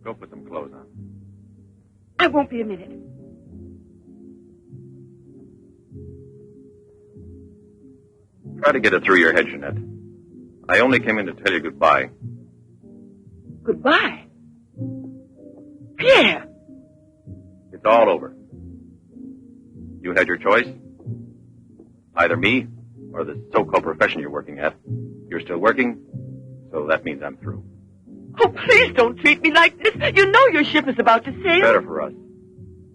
Go put some clothes on. I won't be a minute. Try to get it through your head, Jeanette. I only came in to tell you goodbye. Goodbye? Pierre! It's all over. You had your choice. Either me or the so-called profession you're working at. You're still working, so that means I'm through. Oh, please don't treat me like this. You know your ship is about to sail. Better for us.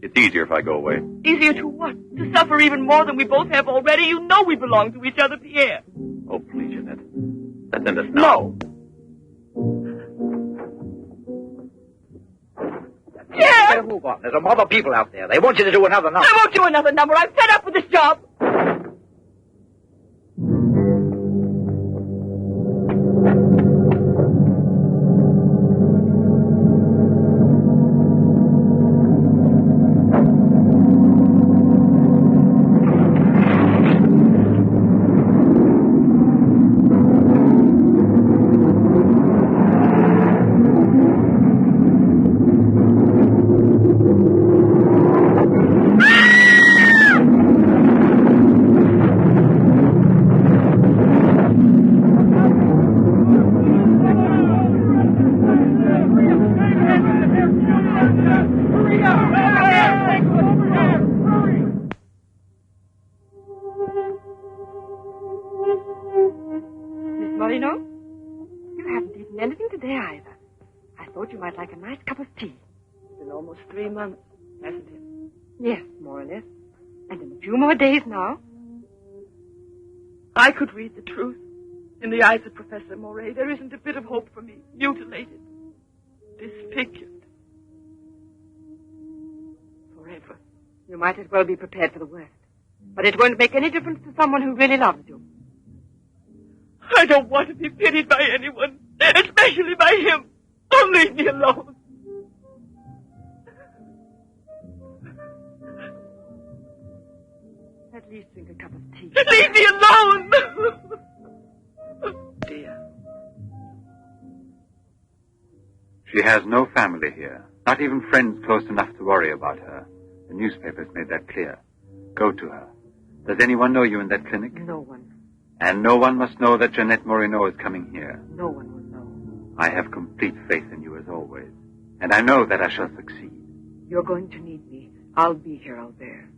It's easier if I go away. Easier to what? To suffer even more than we both have already? You know we belong to each other, Pierre. Oh, please, Jeanette. Let's end this now. No. Pierre! Better move on. There's a mob of people out there. They want you to do another number. I won't do another number. I'm fed up with this job. Like a nice cup of tea. It's been almost 3 months, hasn't it? Yes, more or less. And in a few more days now. I could read the truth. In the eyes of Professor Moray, there isn't a bit of hope for me. Mutilated. Disfigured. Forever. You might as well be prepared for the worst. But it won't make any difference to someone who really loves you. I don't want to be pitied by anyone, especially by him. Oh, leave me alone. At least drink a cup of tea. Leave me alone! Oh, dear. She has no family here. Not even friends close enough to worry about her. The newspapers made that clear. Go to her. Does anyone know you in that clinic? No one. And no one must know that Jeanette Moreno is coming here. No one will know. I have complete faith in you as always. And I know that I shall succeed. You're going to need me. I'll be here out there.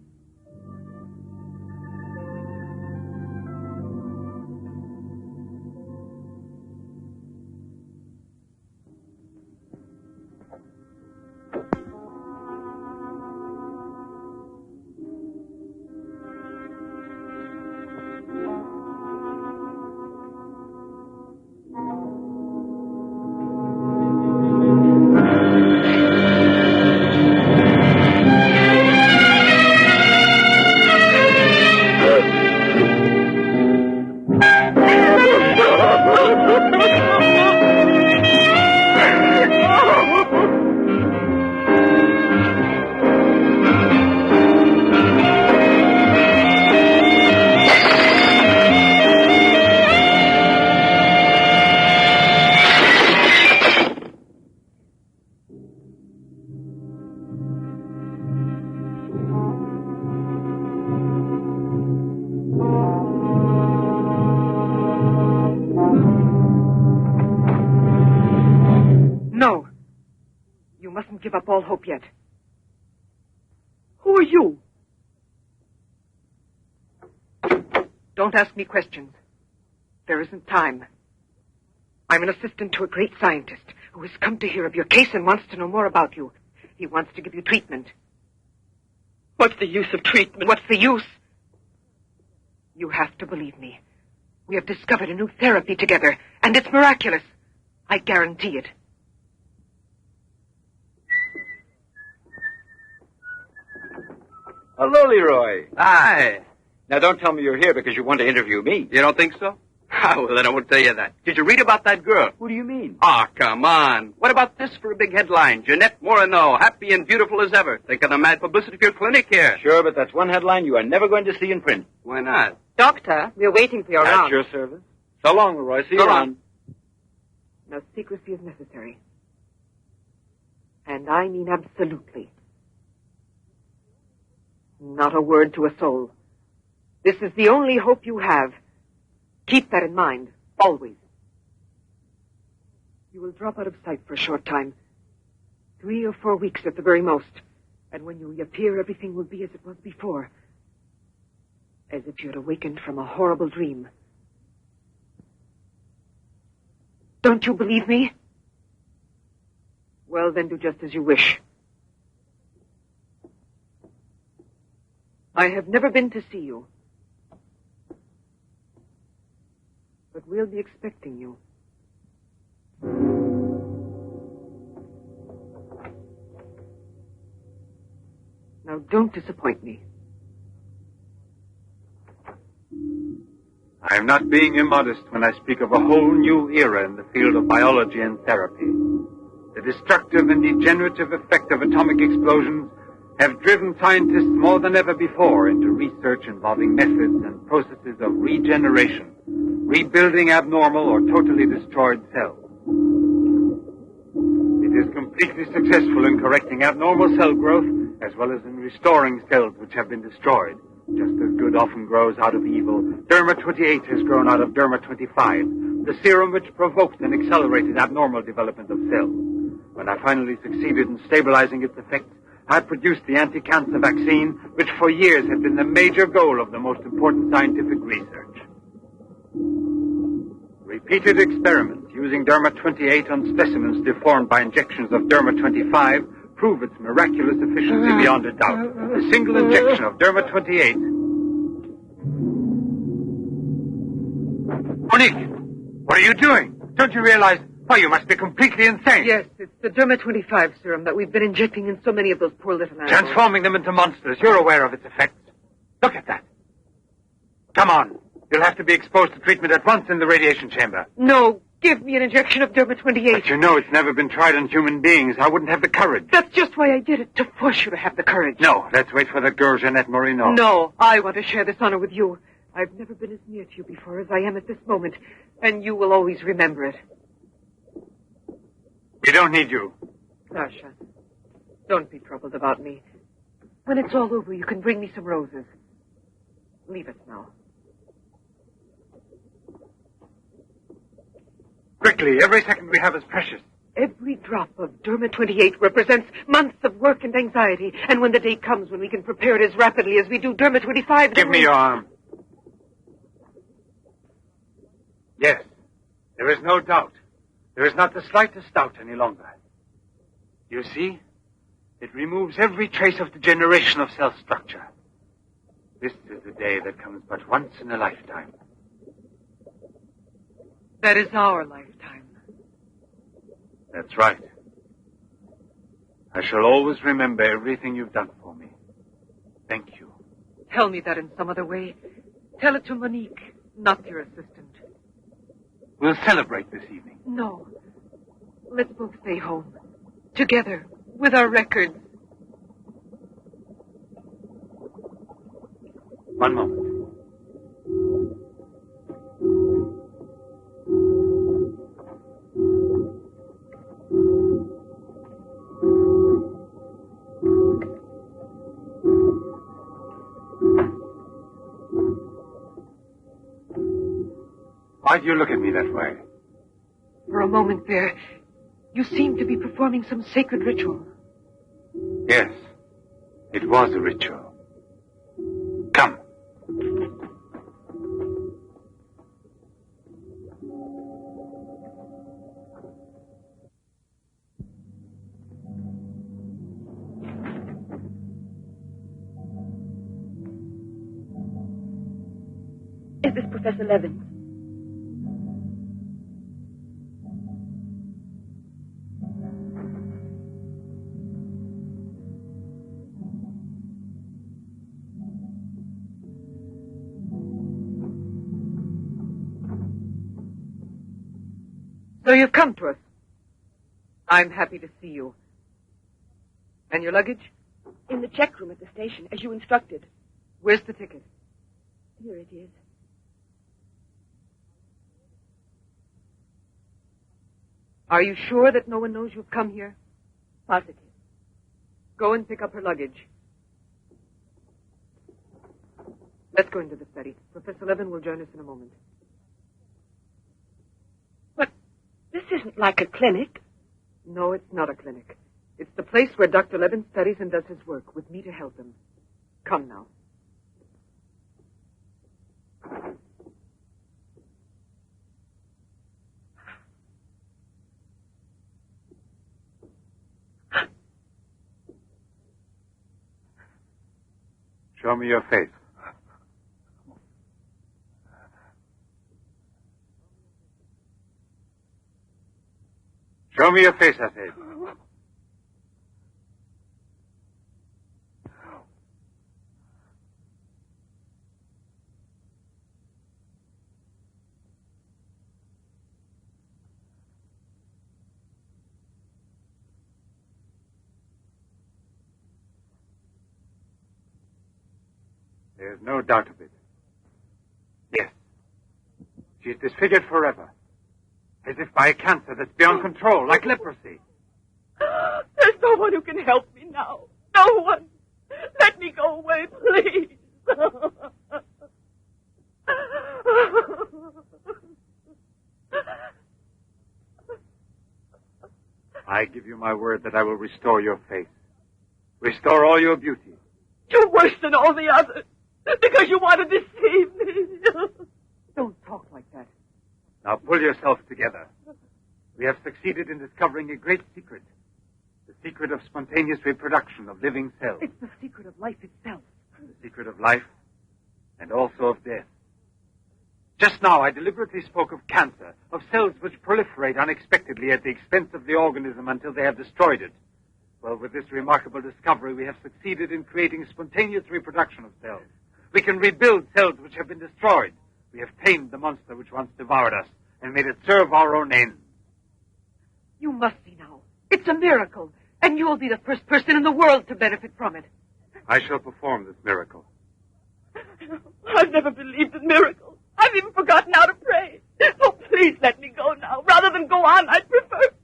Give up all hope yet. Who are you? Don't ask me questions. There isn't time. I'm an assistant to a great scientist who has come to hear of your case and wants to know more about you. He wants to give you treatment. What's the use of treatment? What's the use? You have to believe me. We have discovered a new therapy together, and it's miraculous. I guarantee it. Hello, Leroy. Hi. Now, don't tell me you're here because you want to interview me. You don't think so? Well, then I won't tell you that. Did you read about that girl? What do you mean? Ah, come on. What about this for a big headline? Jeanette Moreno, happy and beautiful as ever. Think of the mad publicity for your clinic here. Sure, but that's one headline you are never going to see in print. Why not? Doctor, we're waiting for your At round. your service. So long, Leroy. See you So long. around. No secrecy is necessary. And I mean absolutely. Not a word to a soul. This is the only hope you have. Keep that in mind, always. You will drop out of sight for a short time. 3 or 4 weeks at the very most. And when you reappear, everything will be as it was before. As if you had awakened from a horrible dream. Don't you believe me? Well, then do just as you wish. I have never been to see you. But we'll be expecting you. Now, don't disappoint me. I am not being immodest when I speak of a whole new era in the field of biology and therapy. The destructive and degenerative effect of atomic explosions have driven scientists more than ever before into research involving methods and processes of regeneration, rebuilding abnormal or totally destroyed cells. It is completely successful in correcting abnormal cell growth as well as in restoring cells which have been destroyed. Just as good often grows out of evil, Derma 28 has grown out of Derma 25, the serum which provoked and accelerated abnormal development of cells. When I finally succeeded in stabilizing its effects, I produced the anti-cancer vaccine, which for years had been the major goal of the most important scientific research. Repeated experiments using Derma 28 on specimens deformed by injections of Derma 25 prove its miraculous efficiency beyond a doubt. A single injection of Derma 28... Monique! What are you doing? Don't you realize... Why, you must be completely insane. Yes, it's the Derma 25 serum that we've been injecting in so many of those poor little animals. Transforming them into monsters. You're aware of its effects. Look at that. Come on. You'll have to be exposed to treatment at once in the radiation chamber. No, give me an injection of Derma 28. But you know it's never been tried on human beings. I wouldn't have the courage. That's just why I did it, to force you to have the courage. No, let's wait for the girl, Jeanette Morino. No, I want to share this honor with you. I've never been as near to you before as I am at this moment, and you will always remember it. We don't need you. Sasha, don't be troubled about me. When it's all over, you can bring me some roses. Leave us now. Quickly, every second we have is precious. Every drop of Derma 28 represents months of work and anxiety, and when the day comes when we can prepare it as rapidly as we do Derma 25... Give me your arm. Yes, there is no doubt. There is not the slightest doubt any longer. You see, it removes every trace of degeneration of cell structure. This is a day that comes but once in a lifetime. That is our lifetime. That's right. I shall always remember everything you've done for me. Thank you. Tell me that in some other way. Tell it to Monique, not your assistant. We'll celebrate this evening. No. Let's both stay home. Together. With our records. One moment. Why do you look at me that way? For a moment there, you seemed to be performing some sacred ritual. Yes, it was a ritual. Come. Is this Professor Levins? So you've come to us. I'm happy to see you. And your luggage? In the check room at the station, as you instructed. Where's the ticket? Here it is. Are you sure that no one knows you've come here? Positive. Go and pick up her luggage. Let's go into the study. Professor Levin will join us in a moment. But this isn't like a clinic. No, it's not a clinic. It's the place where Dr. Levin studies and does his work, with me to help him. Come now. Show me your face. Show me your face, I said. There's no doubt of it. Yes. She's disfigured forever. As if by a cancer that's beyond control, like leprosy. There's no one who can help me now. No one. Let me go away, please. I give you my word that I will restore your face. Restore all your beauty. You're worse than all the others. Because you want to deceive me. Don't talk like that. Now pull yourself together. We have succeeded in discovering a great secret. The secret of spontaneous reproduction of living cells. It's the secret of life itself. The secret of life and also of death. Just now I deliberately spoke of cancer, of cells which proliferate unexpectedly at the expense of the organism until they have destroyed it. Well, with this remarkable discovery, we have succeeded in creating spontaneous reproduction of cells. We can rebuild cells which have been destroyed. We have tamed the monster which once devoured us and made it serve our own ends. You must see now. It's a miracle, and you'll be the first person in the world to benefit from it. I shall perform this miracle. I've never believed in miracles. I've even forgotten how to pray. Oh, please let me go now. Rather than go on, I'd prefer...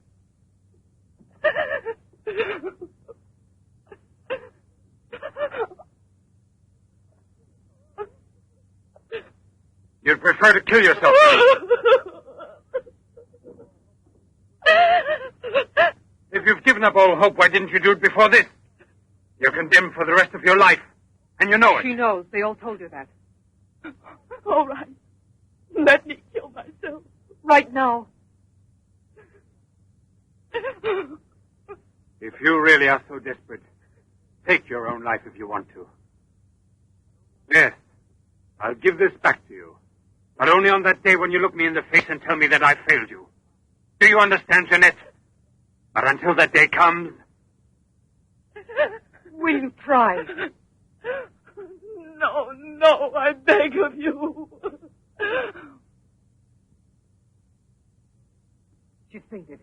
You'd prefer to kill yourself. If you've given up all hope, why didn't you do it before this? You're condemned for the rest of your life, and you know it. She knows. They all told her that. All right. Let me kill myself. Right now. If you really are so desperate, take your own life if you want to. Yes, I'll give this back to you. But only on that day when you look me in the face and tell me that I failed you. Do you understand, Jeanette? But until that day comes... Will you try? No, I beg of you. She's fainted.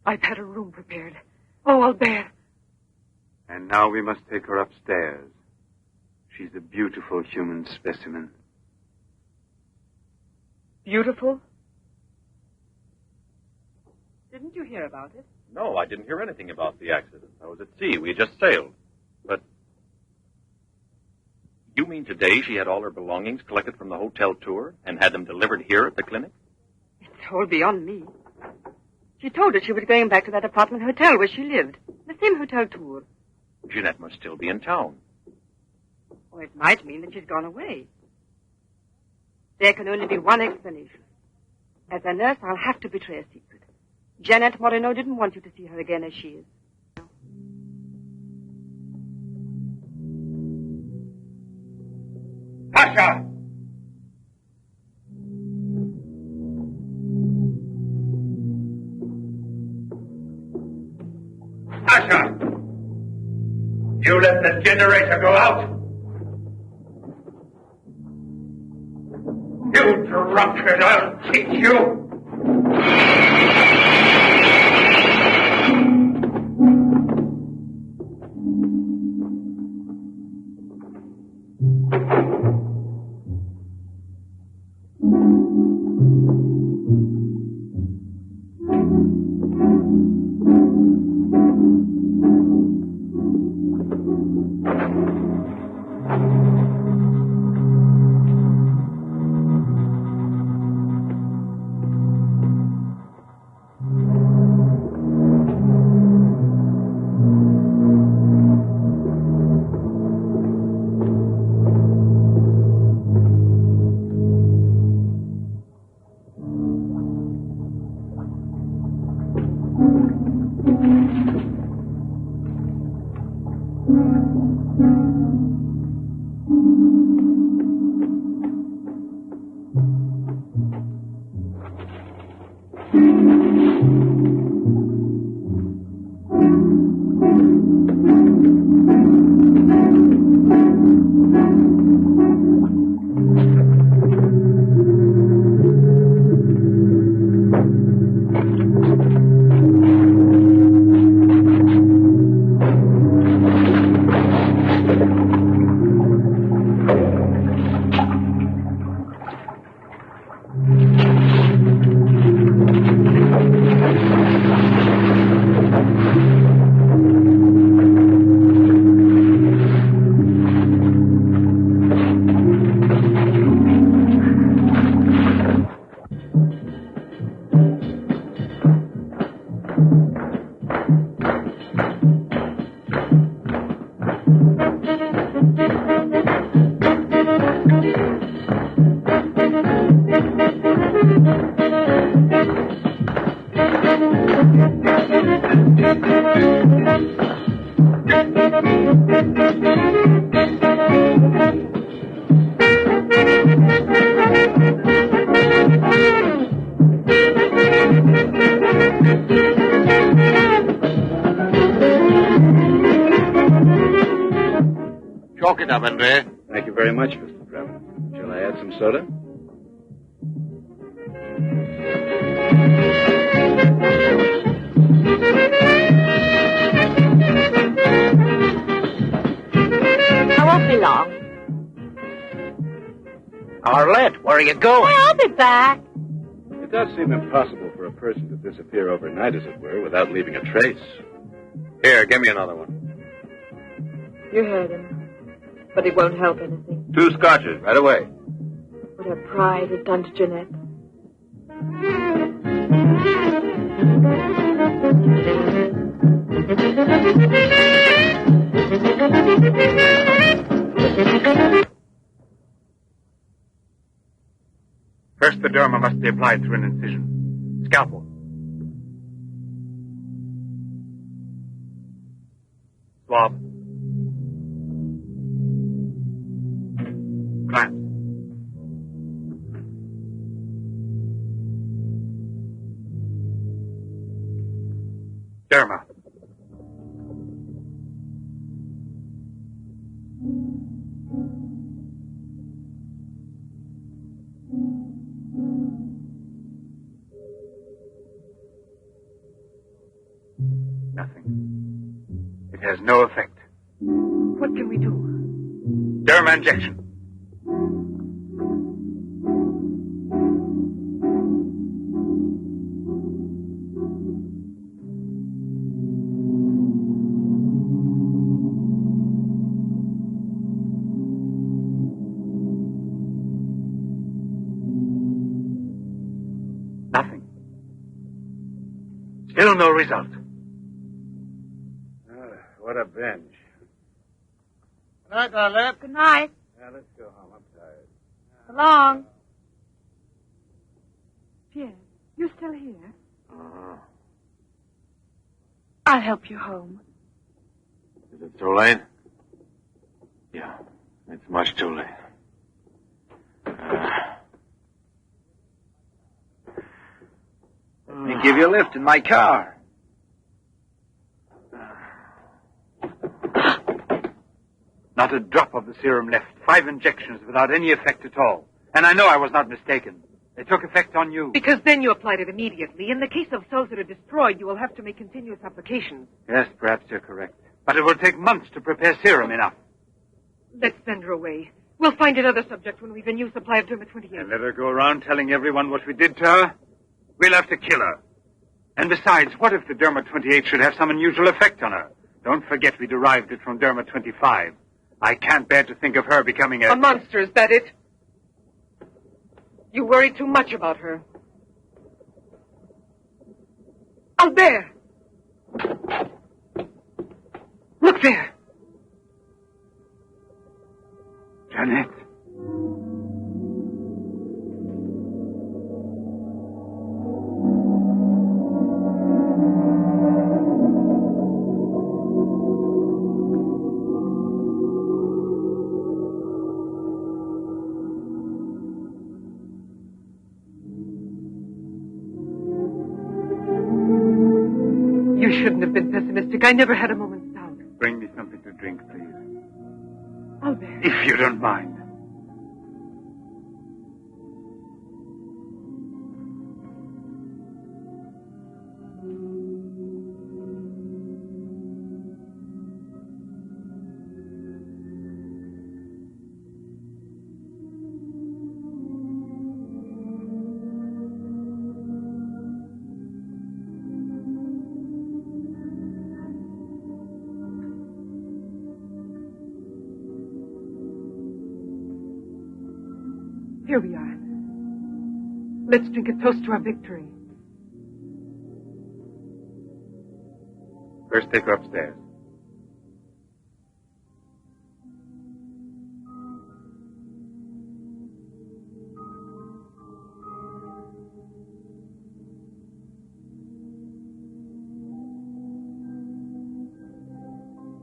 I've had a room prepared. Oh, I'll bear. And now we must take her upstairs. She's a beautiful human specimen. Beautiful? Didn't you hear about it? No, I didn't hear anything about the accident. I was at sea. We just sailed. But you mean today she had all her belongings collected from the hotel tour and had them delivered here at the clinic? It's all beyond me. She told us she was going back to that apartment hotel where she lived. The same hotel tour. Jeanette must still be in town. Or it might mean that she's gone away. There can only be one explanation. As a nurse, I'll have to betray a secret. Janet Moreno didn't want you to see her again as she is. Pasha! Pasha! You let the generator go out? You drunkard, I'll teach you! Chalk it up, Andre. Thank you very much, Mr. Brevin. Shall I add some soda? I won't be long. Arlette, where are you going? I'll be back. It does seem impossible for a person to disappear overnight, as it were, without leaving a trace. Here, give me another one. You heard him. But it won't help anything. 2 scotches, right away. What her pride had done to Jeanette. First, the derma must be applied through an incision. Scalpel. Swab. Glands. Derma. Nothing. It has no effect. What can we do? Derma injection. Nothing. Still no result. What a binge. Good night, Arlette. Good night. Now, let's go home. I'm tired. So long. Pierre, you still here? Uh-huh. I'll help you home. Is it too late? Yeah, it's much too late. Let me give you a lift in my car. Not a drop of the serum left. 5 injections without any effect at all. And I know I was not mistaken. They took effect on you. Because then you applied it immediately. In the case of cells that are destroyed, you will have to make continuous applications. Yes, perhaps you're correct. But it will take months to prepare serum enough. Let's send her away. We'll find another subject when we've a new supply of Derma 28. And let her go around telling everyone what we did to her? We'll have to kill her. And besides, what if the Derma 28 should have some unusual effect on her? Don't forget we derived it from Derma 25. I can't bear to think of her becoming A monster, is that it? You worry too much about her. Albert! Look there! Jeanette. You shouldn't have been pessimistic. I never had a moment's doubt. Bring me something to drink, please. Albert. If you don't mind. Here we are. Let's drink a toast to our victory. First, take her upstairs.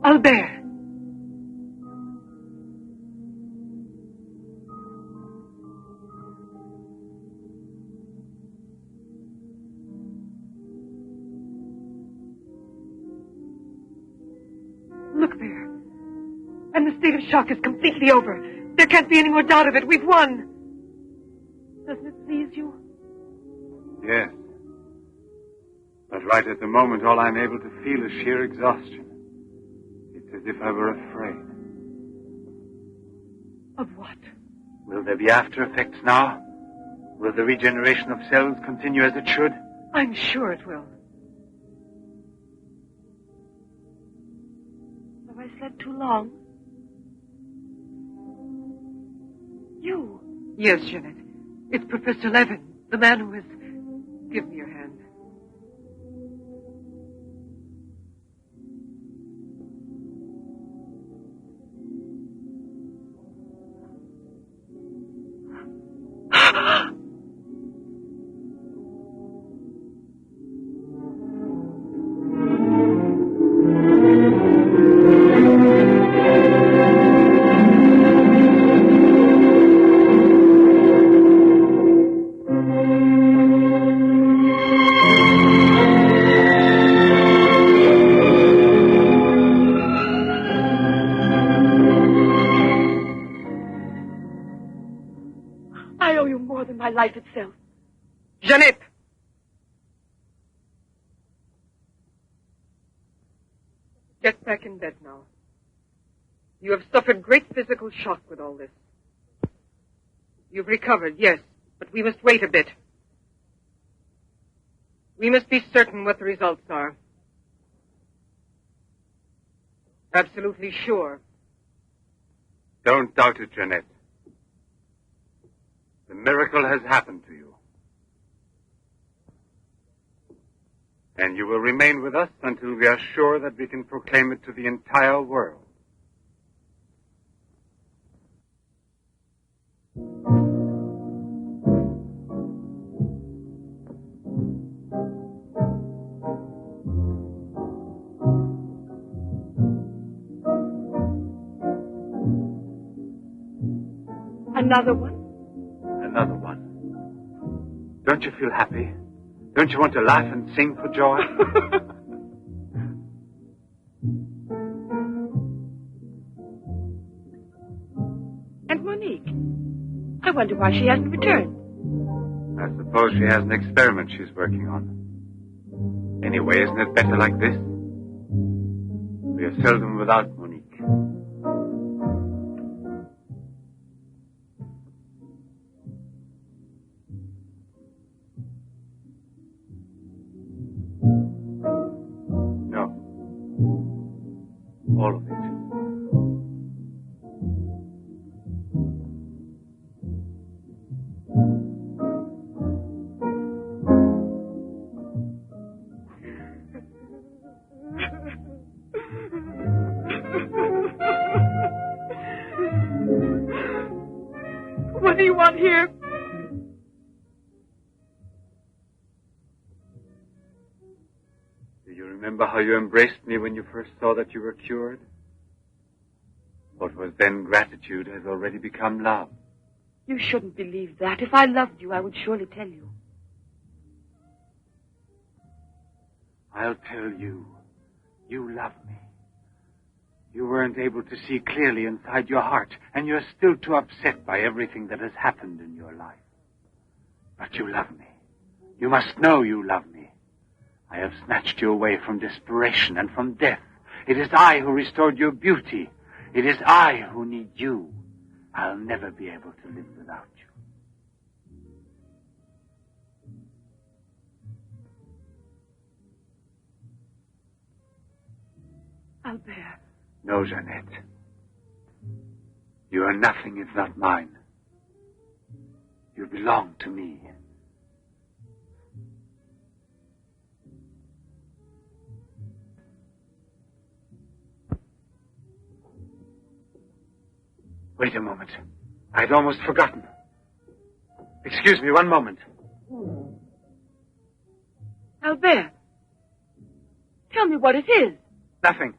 Albert! Look there. And the state of shock is completely over. There can't be any more doubt of it. We've won. Doesn't it please you? Yes. But right at the moment, all I'm able to feel is sheer exhaustion. It's as if I were afraid. Of what? Will there be after effects now? Will the regeneration of cells continue as it should? I'm sure it will. Have I slept too long? You. Yes, Jeanette. It's Professor Levin, the man who has... Give me your hand. I owe you more than my life itself. Jeanette! Get back in bed now. You have suffered great physical shock with all this. You've recovered, yes, but we must wait a bit. We must be certain what the results are. Absolutely sure. Don't doubt it, Jeanette. The miracle has happened to you. And you will remain with us until we are sure that we can proclaim it to the entire world. Another one? Another one. Don't you feel happy? Don't you want to laugh and sing for joy? And Monique? I wonder why she hasn't returned. I suppose she has an experiment she's working on. Anyway, isn't it better like this? We are seldom without Monique. No. All of it. What do you want here? Do you remember how you embraced me when you first saw that you were cured? What was then gratitude has already become love. You shouldn't believe that. If I loved you, I would surely tell you. I'll tell you. You love me. You weren't able to see clearly inside your heart, and you're still too upset by everything that has happened in your life. But you love me. You must know you love me. I have snatched you away from desperation and from death. It is I who restored your beauty. It is I who need you. I'll never be able to live without you. Albert. No, Jeanette. You are nothing if not mine. You belong to me. Wait a moment. I'd almost forgotten. Excuse me, one moment. Albert. Tell me what it is. Nothing.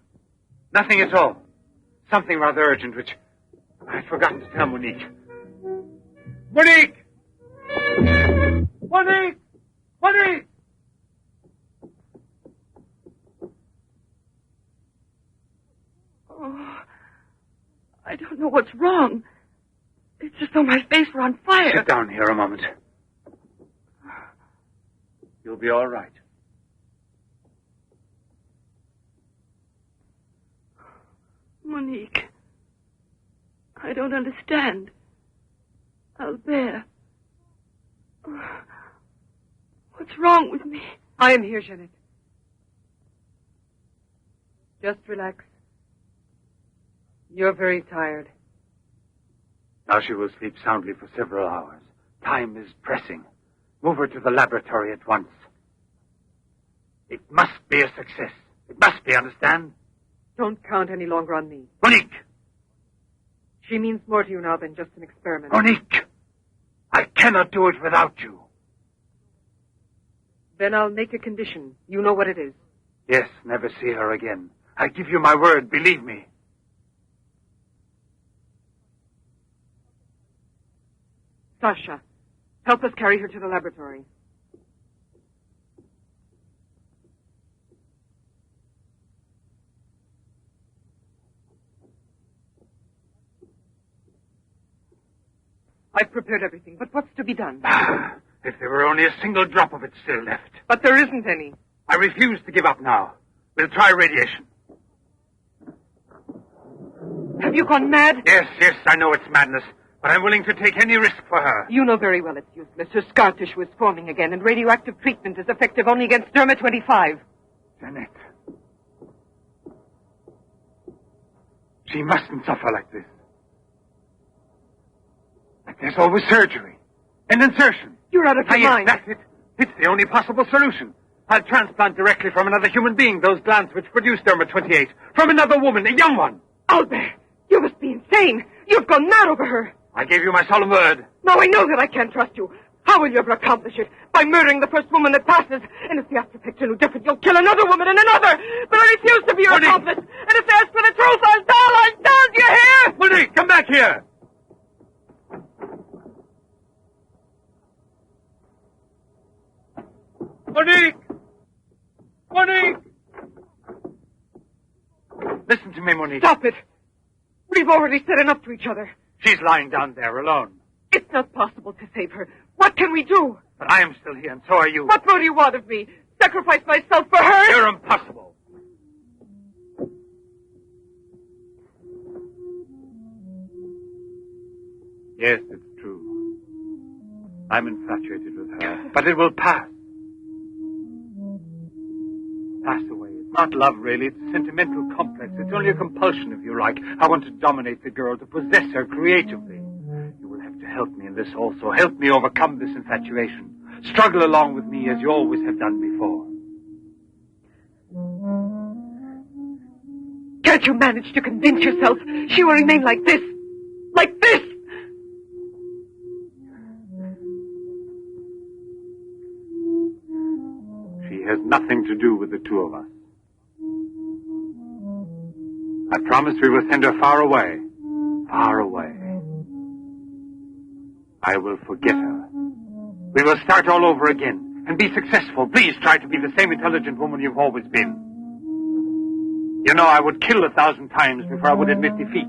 Nothing at all. Something rather urgent, which I'd forgotten to tell Monique. Monique! Monique! Monique! Oh, I don't know what's wrong. It's as though my face were on fire. Sit down here a moment. You'll be all right. Monique. I don't understand. Albert. What's wrong with me? I am here, Jeanette. Just relax. You're very tired. Now she will sleep soundly for several hours. Time is pressing. Move her to the laboratory at once. It must be a success. It must be, understand? Don't count any longer on me. Monique! She means more to you now than just an experiment. Monique! I cannot do it without you. Then I'll make a condition. You know what it is. Yes, never see her again. I give you my word, believe me. Sasha, help us carry her to the laboratory. I've prepared everything, but what's to be done? If there were only a single drop of it still left. But there isn't any. I refuse to give up now. We'll try radiation. Have you gone mad? Yes, I know it's madness, but I'm willing to take any risk for her. You know very well it's useless. Her scar tissue is forming again, and radioactive treatment is effective only against Derma 25. Jeanette. She mustn't suffer like this. But there's always surgery. An insertion. You're out of your mind. That's it. It's the only possible solution. I'll transplant directly from another human being those glands which produce Derma 28. From another woman, a young one. Albert, you must be insane. You've gone mad over her. I gave you my solemn word. Now I know that I can't trust you. How will you ever accomplish it? By murdering the first woman that passes. And if the after effects are no different, you'll kill another woman and another. But I refuse to be your accomplice. And if they ask for the truth, I'll tell. Do you hear? Monique, come back here. Monique! Monique! Listen to me, Monique. Stop it. We've already said enough to each other. She's lying down there alone. It's not possible to save her. What can we do? But I am still here, and so are you. What more do you want of me? Sacrifice myself for her? You're impossible. Yes, it's true. I'm infatuated with her. But it will pass. Pass away. It's not love, really. It's a sentimental complex. It's only a compulsion, if you like. I want to dominate the girl, to possess her creatively. You will have to help me in this also. Help me overcome this infatuation. Struggle along with me as you always have done before. Can't you manage to convince yourself she will remain like this? Like this? She has nothing to do with the two of us. I promise we will send her far away. Far away. I will forget her. We will start all over again. and be successful. Please try to be the same intelligent woman you've always been. You know, I would kill 1,000 times before I would admit defeat.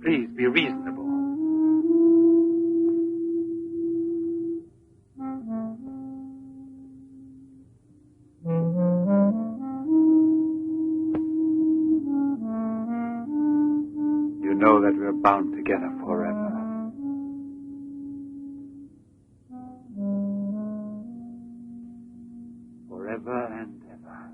Please be reasonable. You know that we're bound together forever. Forever and ever.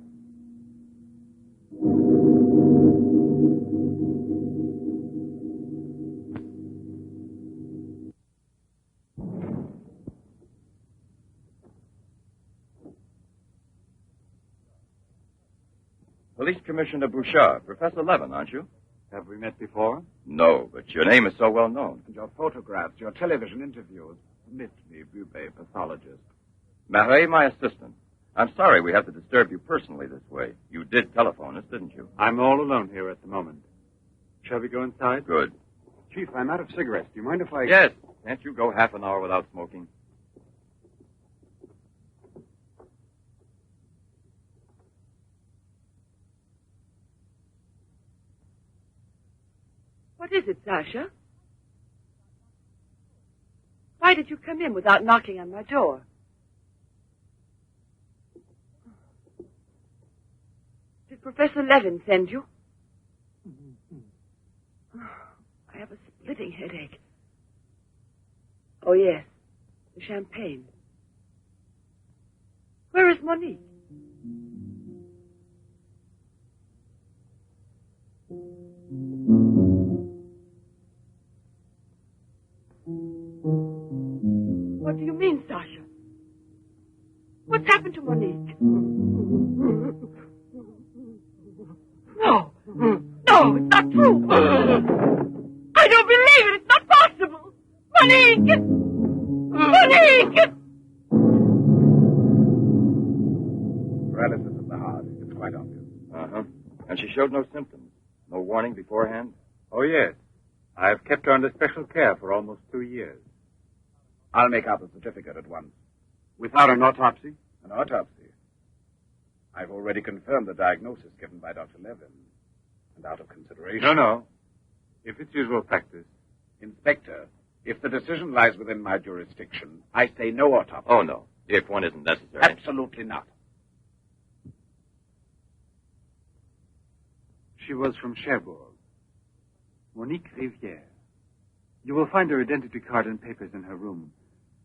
Police Commissioner Bouchard, Professor Levin, aren't you? Have we met before? No, but your name is so well known. Your photographs, your television interviews. Permit me, Bube, pathologist. Marais, my assistant. I'm sorry we have to disturb you personally this way. You did telephone us, didn't you? I'm all alone here at the moment. Shall we go inside? Good. Chief, I'm out of cigarettes. Do you mind if I... Yes. Can't you go half an hour without smoking? What is it, Sasha? Why did you come in without knocking on my door? Did Professor Levin send you? I have a splitting headache. Oh, yes. The champagne. Where is Monique? What do you mean, Sasha? What's happened to Monique? No. No, it's not true. I don't believe it. It's not possible. Monique! Monique! Paralysis of the heart. It's quite obvious. Uh-huh. And she showed no symptoms? No warning beforehand? Oh, yes. I've kept her under special care for almost 2 years. I'll make out the certificate at once. Without an autopsy? An autopsy. I've already confirmed the diagnosis given by Dr. Levin. And out of consideration... No. If it's usual practice. Inspector, if the decision lies within my jurisdiction, I say no autopsy. Oh, no. If one isn't necessary. Absolutely not. She was from Cherbourg. Monique Rivière. You will find her identity card and papers in her room.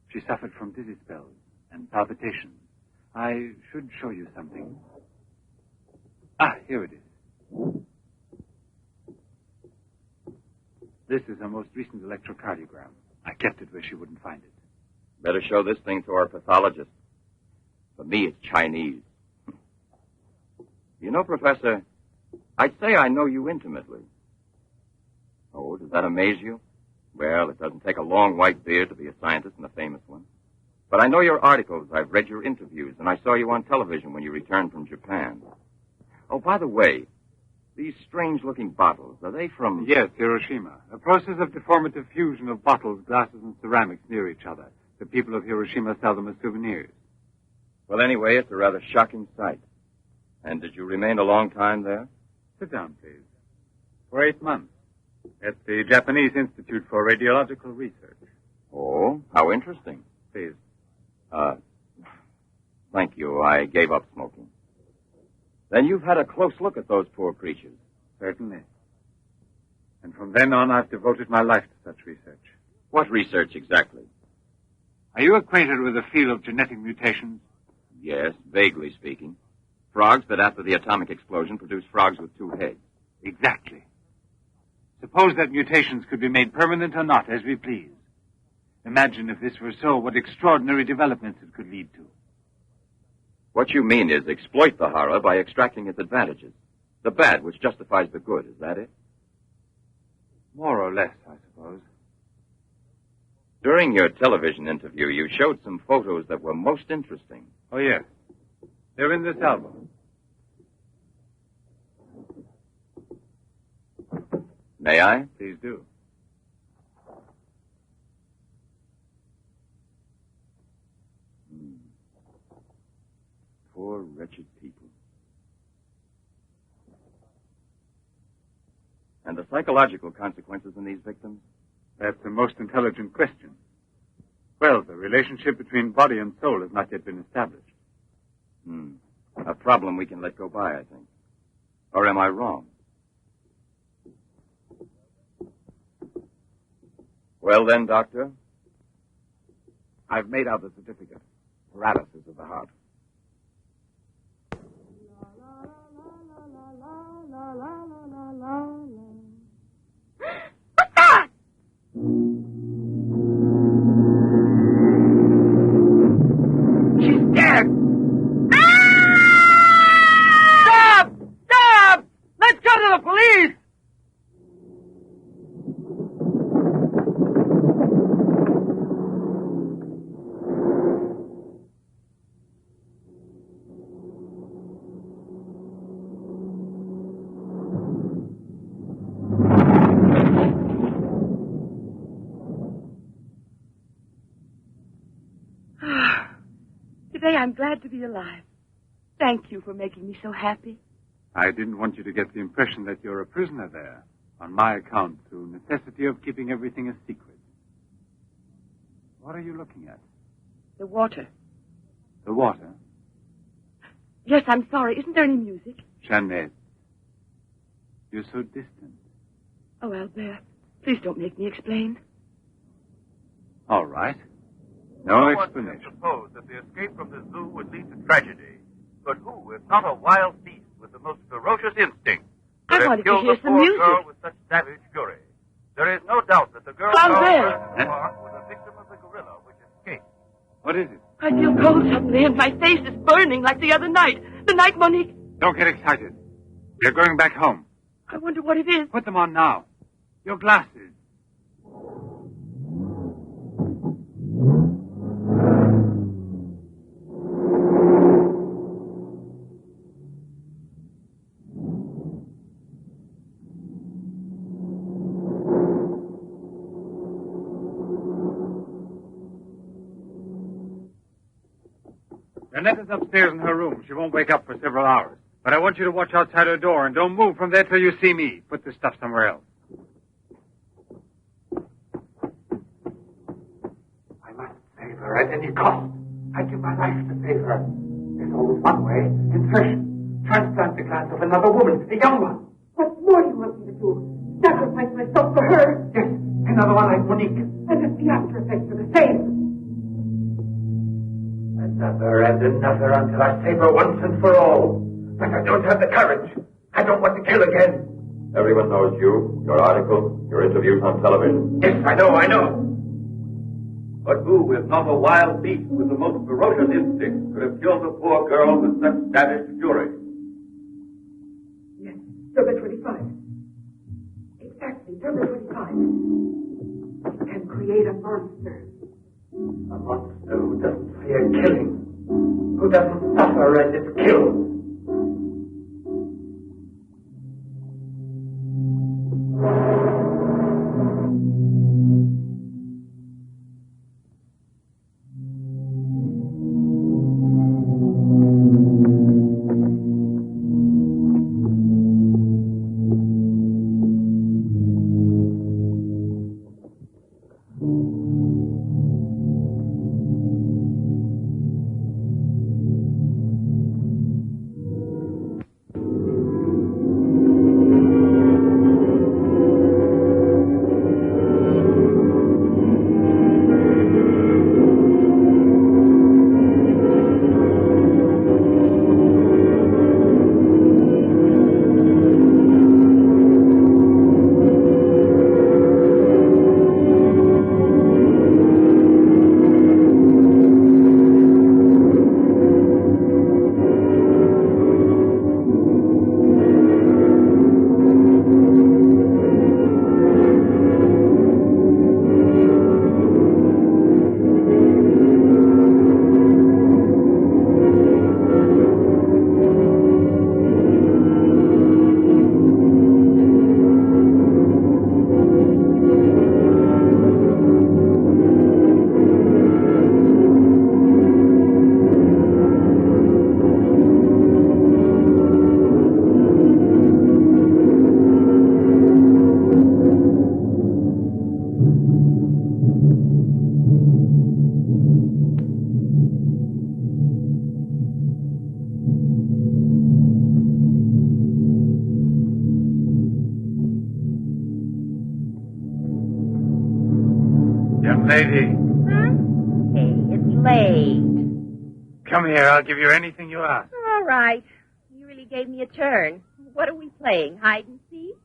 She suffered from dizzy spells and palpitations. I should show you something. Ah, here it is. This is her most recent electrocardiogram. I kept it where she wouldn't find it. Better show this thing to our pathologist. For me, it's Chinese. You know, Professor, I'd say I know you intimately. Oh, does that amaze you? Well, it doesn't take a long white beard to be a scientist and a famous one. But I know your articles, I've read your interviews, and I saw you on television when you returned from Japan. Oh, by the way, these strange-looking bottles, are they from... Yes, Hiroshima. A process of deformative fusion of bottles, glasses, and ceramics near each other. The people of Hiroshima sell them as souvenirs. Well, anyway, it's a rather shocking sight. And did you remain a long time there? Sit down, please. For 8 months. At the Japanese Institute for Radiological Research. Oh, how interesting. Please. Thank you. I gave up smoking. Then you've had a close look at those poor creatures. Certainly. And from then on, I've devoted my life to such research. What research exactly? Are you acquainted with the field of genetic mutations? Yes, vaguely speaking. Frogs that after the atomic explosion produce frogs with 2 heads. Exactly. Suppose that mutations could be made permanent or not, as we please. Imagine if this were so, what extraordinary developments it could lead to. What you mean is exploit the horror by extracting its advantages. The bad which justifies the good, is that it? More or less, I suppose. During your television interview, you showed some photos that were most interesting. Oh, yes. They're in this album. May I? Please do. Poor, wretched people. And the psychological consequences in these victims? That's the most intelligent question. Well, the relationship between body and soul has not yet been established. A problem we can let go by, I think. Or am I wrong? Well then, Doctor? I've made out the certificate. Paralysis of the heart. What's that? She's dead! Stop! Stop! Let's go to the police! Today I'm glad to be alive. Thank you for making me so happy. I didn't want you to get the impression that you're a prisoner there, on my account, through necessity of keeping everything a secret. What are you looking at? The water. The water? Yes, I'm sorry. Isn't there any music? Jeanette, you're so distant. Oh, Albert, please don't make me explain. All right. No explanation. Suppose that the escape from the zoo would lead to tragedy. But who, if not a wild beast with the most ferocious instinct, I could have wanted to killed hear the some poor music. girl with such savage fury? There is no doubt that the girl Albert! found in the park was a victim of the gorilla which escaped. What is it? I feel cold suddenly, and my face is burning like the other night. The night Monique... Don't get excited. We're going back home. I wonder what it is. Put them on now. Your glasses. Jeanette is upstairs in her room. She won't wake up for several hours. But I want you to watch outside her door and don't move from there till you see me. Put the stuff somewhere else. I must save her at any cost. I'd give my life to save her. There's always one way. Insertion. Transplant the glands of another woman, a young one. What more do you want me to do? Sacrifice myself for her? Yes, another one like Monique. And if the after effects are the same. Another and another until I save her once and for all. But I don't have the courage. I don't want to kill again. Everyone knows you, your articles, your interviews on television. Yes, I know. But who, if not a wild beast with the most ferocious instinct, could have killed the poor girl with such savage fury? Yes, Derma 25. Exactly, Derma 25. It can create a monster. A monster who doesn't fear killing. Who doesn't suffer as it's killed. Young lady. Hey, it's late. Come here. I'll give you anything you ask. All right. You really gave me a turn. What are we playing, hide and seek?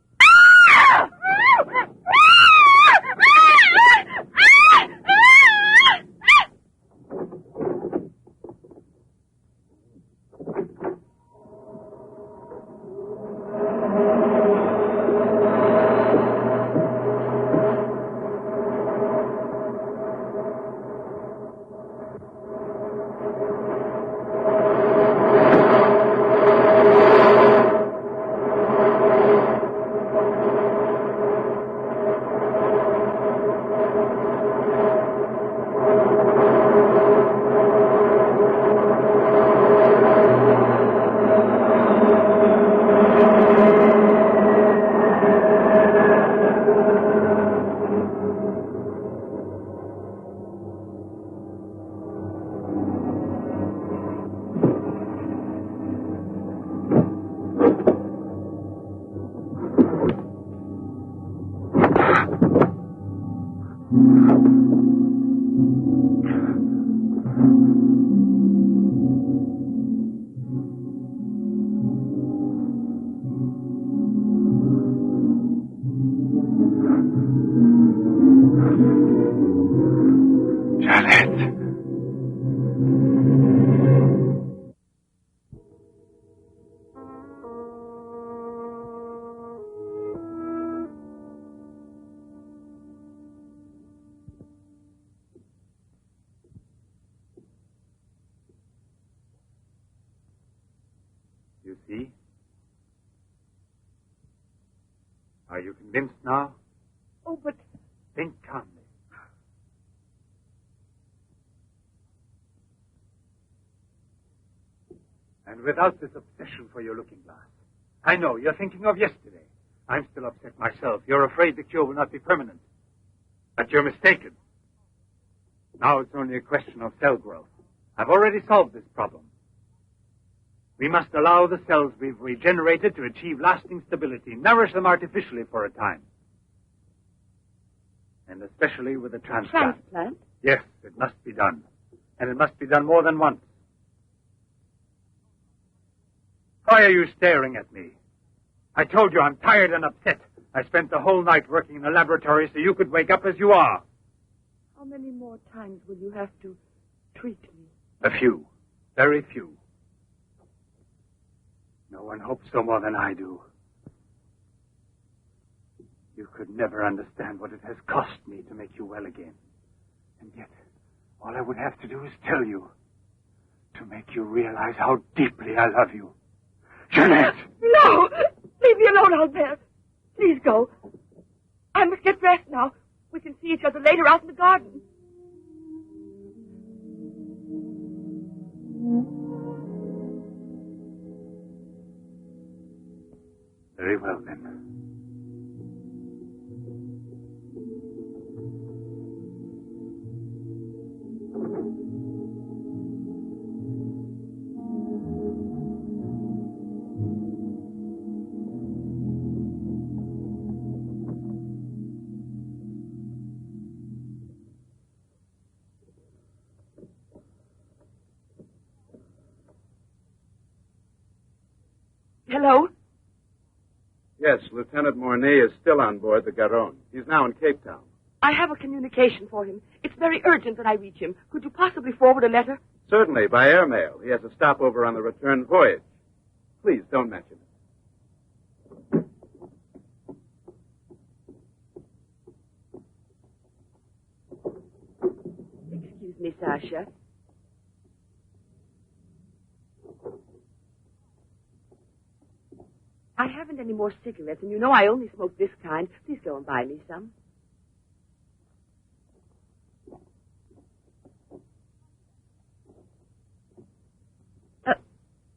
You see? Are you convinced now? Oh, but... Think calmly. And without this obsession for your looking glass. I know, you're thinking of yesterday. I'm still upset myself. You're afraid the cure will not be permanent. But you're mistaken. Now it's only a question of cell growth. I've already solved this problem. We must allow the cells we've regenerated to achieve lasting stability, nourish them artificially for a time. And especially with a transplant. Transplant? Yes, it must be done. And it must be done more than once. Why are you staring at me? I told you I'm tired and upset. I spent the whole night working in the laboratory so you could wake up as you are. How many more times will you have to treat me? A few. Very few. No one hopes so more than I do. You could never understand what it has cost me to make you well again. And yet, all I would have to do is tell you, to make you realize how deeply I love you. Jeanette! No! Leave me alone out there. Please go. I must get dressed now. We can see each other later out in the garden. Very well, then. Hello? Yes, Lieutenant Mornay is still on board the Garonne. He's now in Cape Town. I have a communication for him. It's very urgent that I reach him. Could you possibly forward a letter? Certainly, by airmail. He has a stopover on the return voyage. Please, don't mention it. Excuse me, Sasha. I haven't any more cigarettes, and you know I only smoke this kind. Please go and buy me some.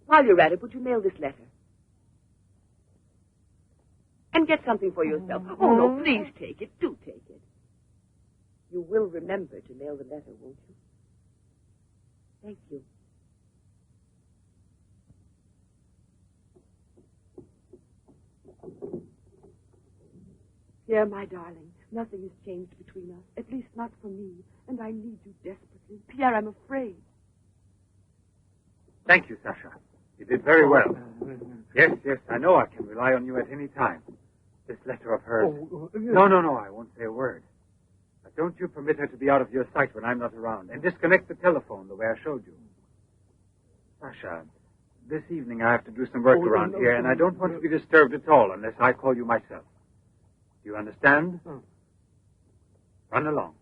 While you're at it, would you mail this letter? And get something for yourself. Oh, no, please take it. Do take it. You will remember to mail the letter, won't you? Thank you. Here, my darling, Nothing has changed between us, at least not for me, and I need you desperately. Pierre, I'm afraid. Thank you, Sasha. You did very well. Yes, I know I can rely on you at any time. This letter of hers... No, I won't say a word. But don't you permit her to be out of your sight when I'm not around, and disconnect the telephone the way I showed you. Sasha, this evening I have to do some work around here, and I don't want to be disturbed at all unless I call you myself. Do you understand? Run along.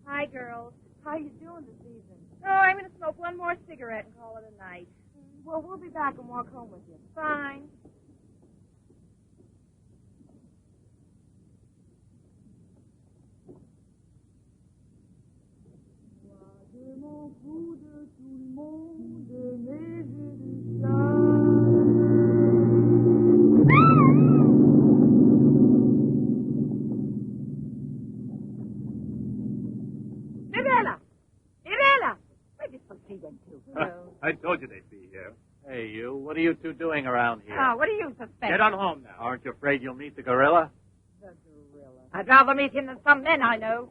Hi, girls. How you doing this evening? Oh, I'm going to smoke one more cigarette and call it a night. Well, we'll be back and walk home with you. Fine. I told you they'd be here. Hey, you. What are you two doing around here? Oh, what do you suspect? Get on home now. Aren't you afraid you'll meet the gorilla? The gorilla. I'd rather meet him than some men I know.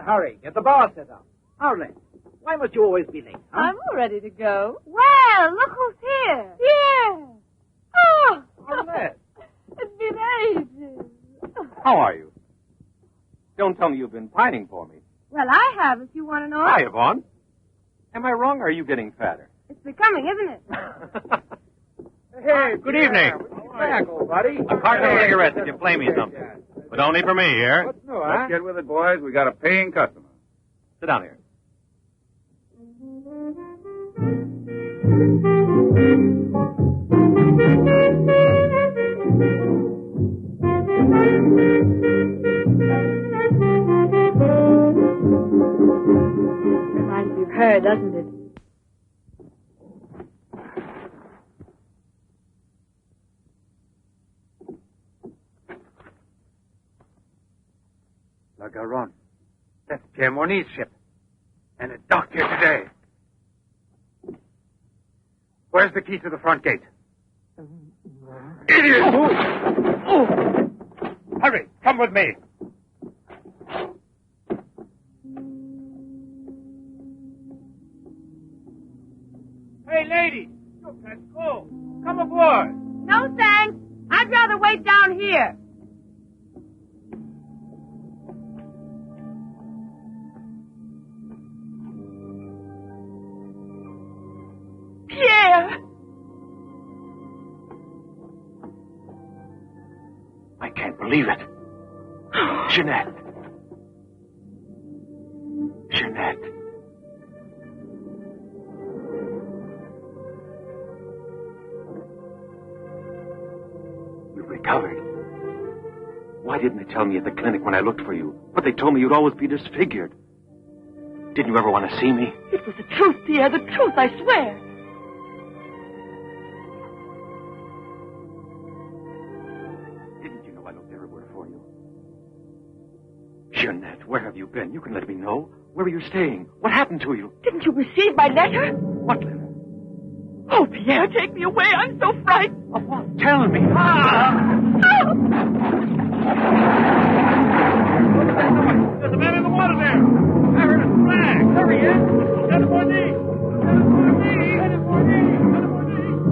Hurry, get the bar set up. Hurry. Why must you always be late, huh? I'm all ready to go. Well, look who's here. Yeah. Oh, Arnett. it's been ages. How are you? Don't tell me you've been pining for me. Well, I have, if you want to know. Hi, Yvonne. Am I wrong, or are you getting fatter? It's becoming, isn't it? Hey, good evening. Back, old buddy. A carton of cigarettes if you play me something. But only for me here. What's new, huh? Let's get with it, boys. We got a paying customer. Sit down here. Reminds me of her, doesn't it? La Garonne. That's Pierre Morny's ship. And it docked here today. Where's the key to the front gate? Idiot! Hurry, come with me. Hey, lady, you can't go. Come aboard. No, thanks. I'd rather wait down here. Pierre! I can't believe it. Jeanette. Jeanette. You've recovered. Why didn't they tell me at the clinic when I looked for you? But they told me you'd always be disfigured. Didn't you ever want to see me? It was the truth, Pierre, the truth, I swear. Didn't you know I looked everywhere for you? Jeanette, where have you been? You can let me know. Where are you staying? What happened to you? Didn't you receive my letter? What letter? Oh, Pierre, take me away. I'm so frightened. Of what? Tell me. There's a man in the water there. I heard a flag. There he is. Lieutenant Bourdie. Lieutenant Bourdie. Lieutenant Bourdie. Lieutenant Bourdie.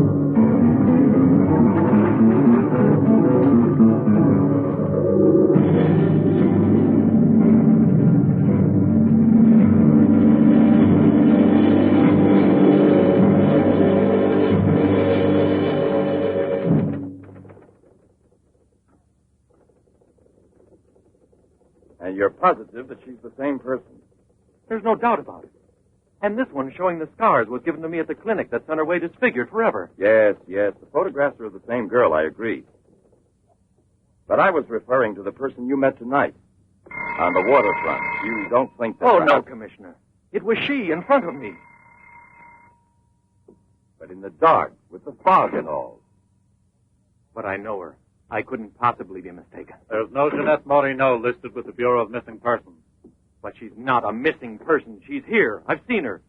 And you're positive that she's the same person? There's no doubt about it. And this one showing the scars was given to me at the clinic that's on her way disfigured forever. Yes, yes. The photographs are of the same girl, I agree. But I was referring to the person you met tonight on the waterfront. You don't think that... Oh, no, Commissioner. It was she in front of me. But in the dark, with the fog and all. But I know her. I couldn't possibly be mistaken. There's no Jeanette Morino listed with the Bureau of Missing Persons. But she's not a missing person. She's here. I've seen her.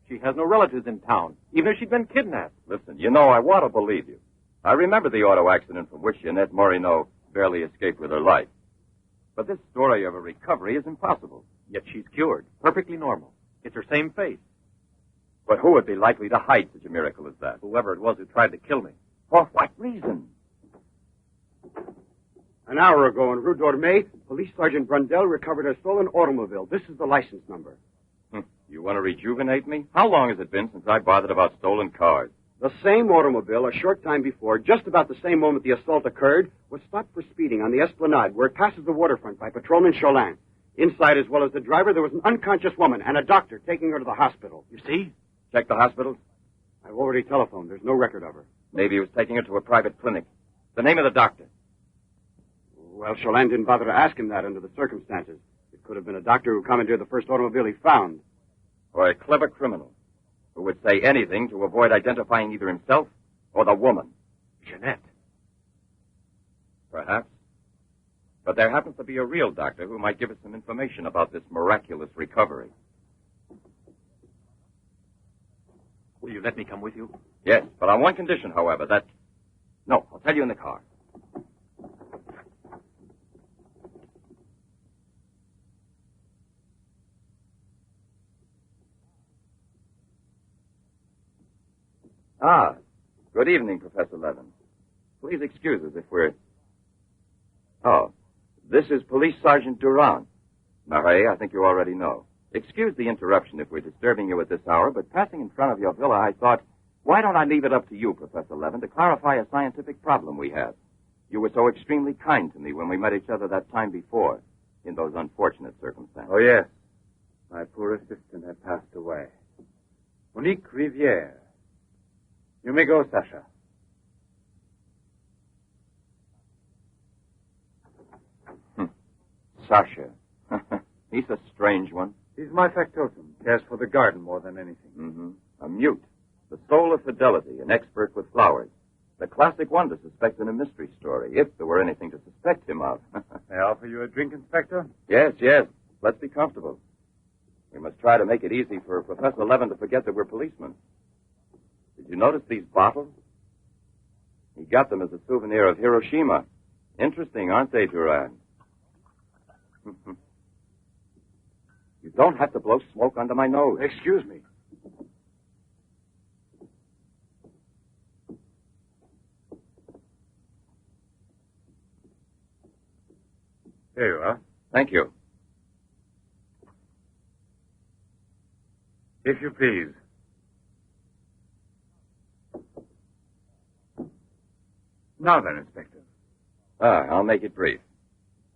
She has no relatives in town, even if she'd been kidnapped. Listen, you know, I want to believe you. I remember the auto accident from which Jeanette Morino barely escaped with her life. But this story of a recovery is impossible. Yet she's cured. Perfectly normal. It's her same face. But who would be likely to hide such a miracle as that? Whoever it was who tried to kill me. For what reason? An hour ago in Rue Dormay, Police Sergeant Brundell recovered a stolen automobile. This is the license number. You want to rejuvenate me? How long has it been since I bothered about stolen cars? The same automobile, a short time before, just about the same moment the assault occurred, was stopped for speeding on the Esplanade, where it passes the waterfront by Patrolman Cholin. Inside, as well as the driver, there was an unconscious woman and a doctor taking her to the hospital. You see? Check the hospitals? I've already telephoned. There's no record of her. Maybe he was taking her to a private clinic. The name of the doctor? Well, Cholin didn't bother to ask him that under the circumstances. It could have been a doctor who commandeered the first automobile he found. Or a clever criminal who would say anything to avoid identifying either himself or the woman. Jeanette. Perhaps. But there happens to be a real doctor who might give us some information about this miraculous recovery. Will you let me come with you? Yes, but on one condition, however, that... No, I'll tell you in the car. Ah, good evening, Professor Levin. Please excuse us if we're... Oh, this is Police Sergeant Durand. Marais, I think you already know. Excuse the interruption if we're disturbing you at this hour, but passing in front of your villa, I thought, why don't I leave it up to you, Professor Levin, to clarify a scientific problem we have? You were so extremely kind to me when we met each other that time before, in those unfortunate circumstances. Oh, yes. My poor assistant had passed away. Monique Riviere. You may go, Sasha. Sasha. He's a strange one. He's my factotum. Cares for the garden more than anything. Mm-hmm. A mute. The soul of fidelity. An expert with flowers. The classic one to suspect in a mystery story, if there were anything to suspect him of. May I offer you a drink, Inspector? Yes, yes. Let's be comfortable. We must try to make it easy for Professor Levin to forget that we're policemen. Did you notice these bottles? He got them as a souvenir of Hiroshima. Interesting, aren't they, Duran? You don't have to blow smoke under my nose. Excuse me. Here you are. Thank you. If you please. Now then, Inspector. I'll make it brief.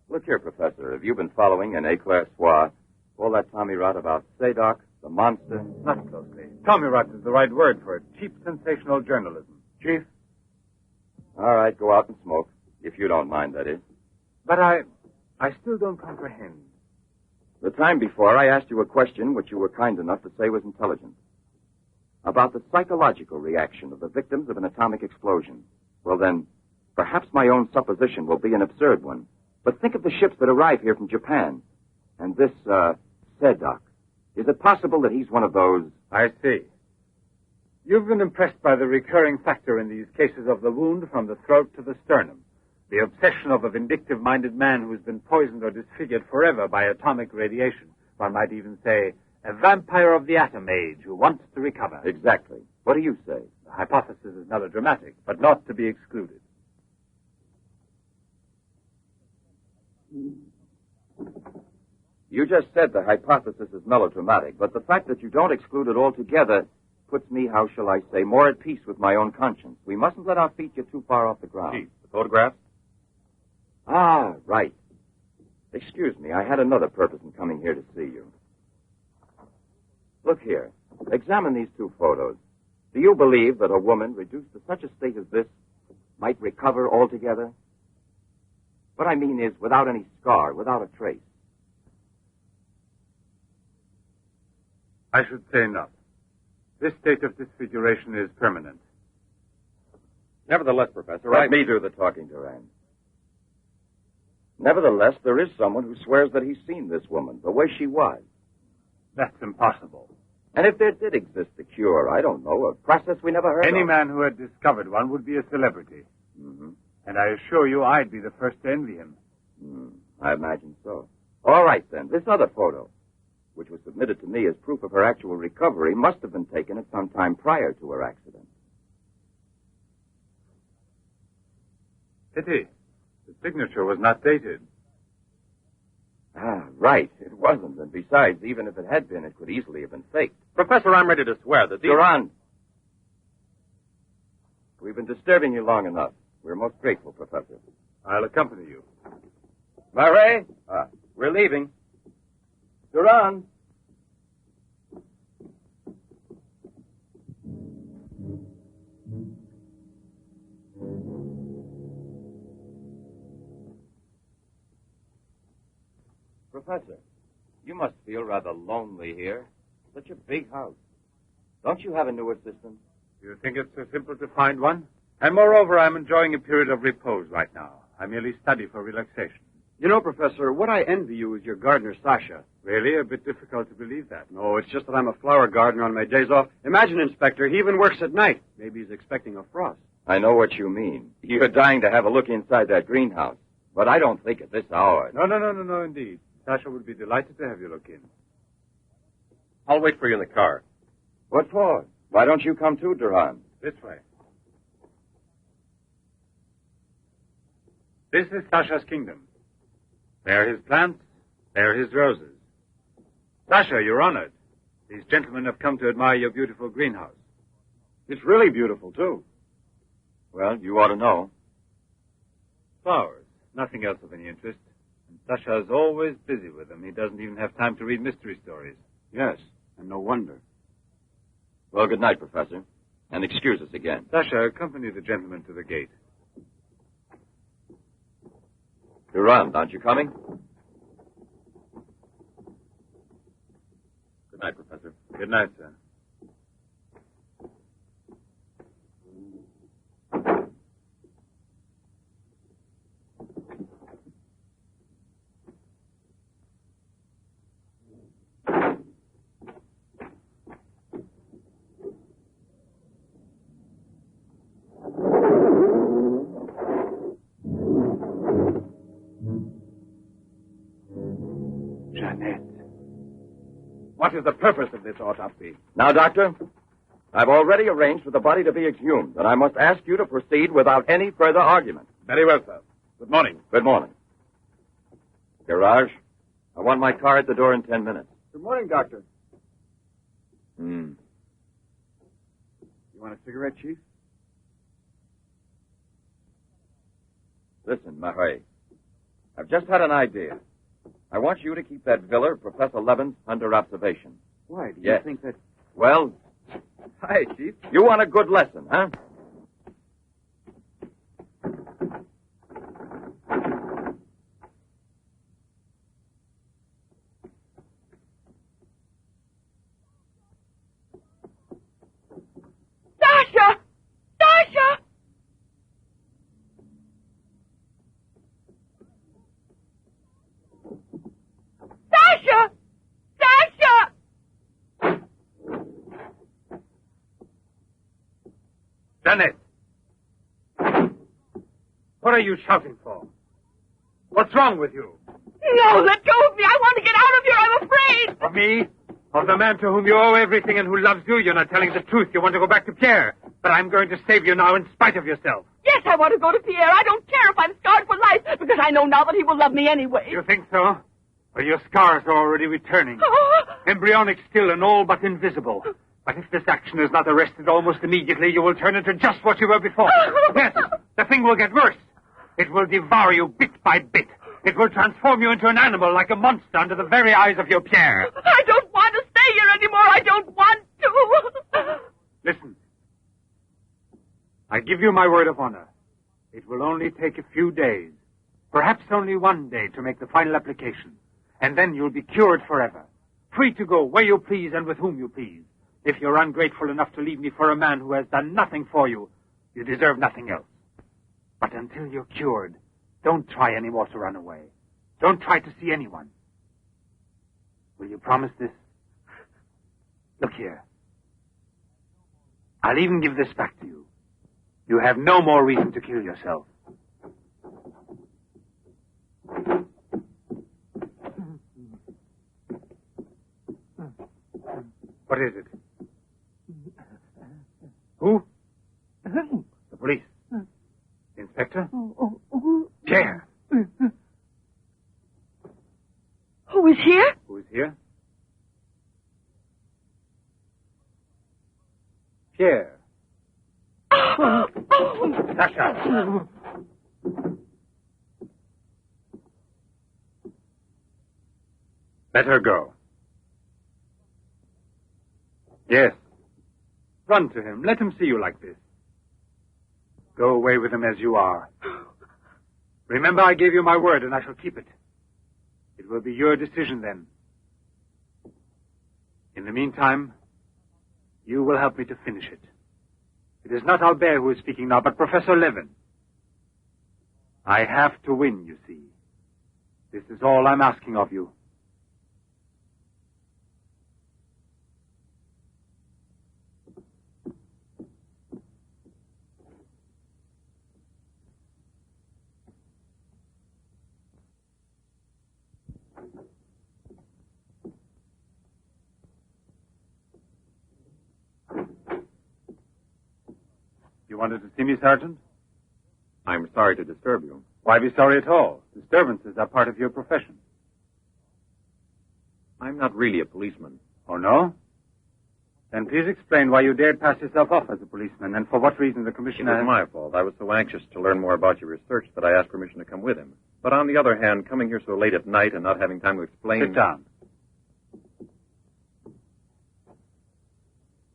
Look here, Professor. Have you been following in Éclair Soir all that Tommy rot about Sadok, the monster? Not closely. Tommy rot is the right word for it. Cheap, sensational journalism. Chief? All right, go out and smoke. If you don't mind, that is. But I still don't comprehend. The time before, I asked you a question which you were kind enough to say was intelligent. About the psychological reaction of the victims of an atomic explosion. Well, then, perhaps my own supposition will be an absurd one. But think of the ships that arrive here from Japan. And this, Sadok. Is it possible that he's one of those? I see. You've been impressed by the recurring factor in these cases of the wound from the throat to the sternum. The obsession of a vindictive-minded man who's been poisoned or disfigured forever by atomic radiation. One might even say, a vampire of the atom age who wants to recover. Exactly. What do you say? The hypothesis is melodramatic, but not to be excluded. You just said the hypothesis is melodramatic, but the fact that you don't exclude it altogether puts me, how shall I say, more at peace with my own conscience. We mustn't let our feet get too far off the ground. Chief, the photographs? Ah, right. Excuse me, I had another purpose in coming here to see you. Look here. Examine these two photos. Do you believe that a woman reduced to such a state as this might recover altogether? What I mean is without any scar, without a trace. I should say not. This state of disfiguration is permanent. Nevertheless, Professor, let me do the talking, Duran. Nevertheless, there is someone who swears that he's seen this woman, the way she was. That's impossible. And if there did exist a cure, I don't know, a process we never heard of. Any man who had discovered one would be a celebrity. Mm-hmm. And I assure you I'd be the first to envy him. I imagine so. All right, then. This other photo, which was submitted to me as proof of her actual recovery, must have been taken at some time prior to her accident. Pity. The signature was not dated. Ah, right. It wasn't. And besides, even if it had been, it could easily have been faked. Professor, I'm ready to swear that these... Durand! We've been disturbing you long enough. We're most grateful, Professor. I'll accompany you. Murray? We're leaving. Durand! Professor, you must feel rather lonely here. Such a big house. Don't you have a new assistant? Do you think it's so simple to find one? And moreover, I'm enjoying a period of repose right now. I merely study for relaxation. You know, Professor, what I envy you is your gardener, Sasha. Really? A bit difficult to believe that. No, it's just that I'm a flower gardener on my days off. Imagine, Inspector, he even works at night. Maybe he's expecting a frost. I know what you mean. You're dying to have a look inside that greenhouse. But I don't think at this hour. No, indeed. Sasha would be delighted to have you look in. I'll wait for you in the car. What for? Why don't you come too, Durand? This way. This is Sasha's kingdom. There are his plants. There are his roses. Sasha, you're honored. These gentlemen have come to admire your beautiful greenhouse. It's really beautiful, too. Well, you ought to know. Flowers. Nothing else of any interest. And Sasha is always busy with them. He doesn't even have time to read mystery stories. Yes, and no wonder. Well, good night, Professor. And excuse us again. Sasha, accompany the gentleman to the gate. Durand, aren't you coming? Good night, Professor. Good night, sir. What is the purpose of this autopsy? Now, Doctor, I've already arranged for the body to be exhumed, and I must ask you to proceed without any further argument. Very well, sir. Good morning. Good morning. Garage, I want my car at the door in 10 minutes. Good morning, Doctor. Hmm. You want a cigarette, Chief? Listen, Marais. I've just had an idea. I want you to keep that villa of Professor Levin's under observation. Why? Do Yes. you think that... Well, Hi, Chief. you want a good lesson, huh? Sasha! Sasha! Sasha! Sasha! Janet! What are you shouting for? What's wrong with you? No, let go of me. I want to get out of here. I'm afraid. Of me? Of the man to whom you owe everything and who loves you? You're not telling the truth. You want to go back to Pierre. But I'm going to save you now in spite of yourself. Yes, I want to go to Pierre. I don't care if I'm scarred for life, because I know now that he will love me anyway. You think so? Well, your scars are already returning. Embryonic still and all but invisible. But if this action is not arrested almost immediately, you will turn into just what you were before. Yes, the thing will get worse. It will devour you bit by bit. It will transform you into an animal, like a monster, under the very eyes of your Pierre. I don't want to stay here anymore. I don't want to. Listen. I give you my word of honor. It will only take a few days, perhaps only one day, to make the final application. And then you'll be cured forever, free to go where you please and with whom you please. If you're ungrateful enough to leave me for a man who has done nothing for you, you deserve nothing else. But until you're cured, don't try any more to run away. Don't try to see anyone. Will you promise this? Look here. I'll even give this back to you. You have no more reason to kill yourself. What is it? Who? The police. Inspector? Pierre. Who is here? Who is here? Pierre. Sasha. Let her go. Yes. Run to him. Let him see you like this. Go away with him as you are. Remember, I gave you my word, and I shall keep it. It will be your decision then. In the meantime, you will help me to finish it. It is not Albert who is speaking now, but Professor Levin. I have to win, you see. This is all I'm asking of you. You wanted to see me, Sergeant? I'm sorry to disturb you. Why be sorry at all? Disturbances are part of your profession. I'm not really a policeman. Oh, no? Then please explain why you dared pass yourself off as a policeman, and for what reason the It commissioner... was my fault. I was so anxious to learn more about your research that I asked permission to come with him. But on the other hand, coming here so late at night and not having time to explain... Sit down.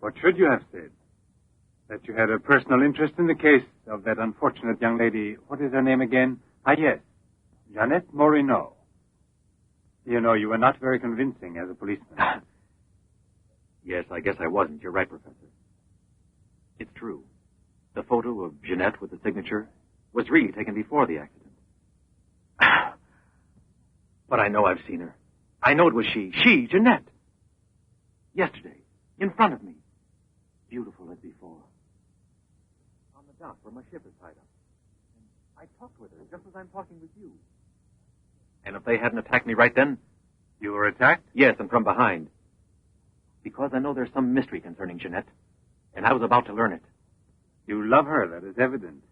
What should you have said? That you had a personal interest in the case of that unfortunate young lady. What is her name again? Ah, yes. Jeanette Morino. You know, you were not very convincing as a policeman. Yes, I guess I wasn't. You're right, Professor. It's true. The photo of Jeanette with the signature was really taken before the accident. But I know I've seen her. I know it was she. She, Jeanette. Yesterday, in front of me. Beautiful as before. On the dock where my ship is tied up. And I talked with her just as I'm talking with you. And if they hadn't attacked me right then... You were attacked? Yes, and from behind. Because I know there's some mystery concerning Jeanette, and I was about to learn it. You love her, that is evident.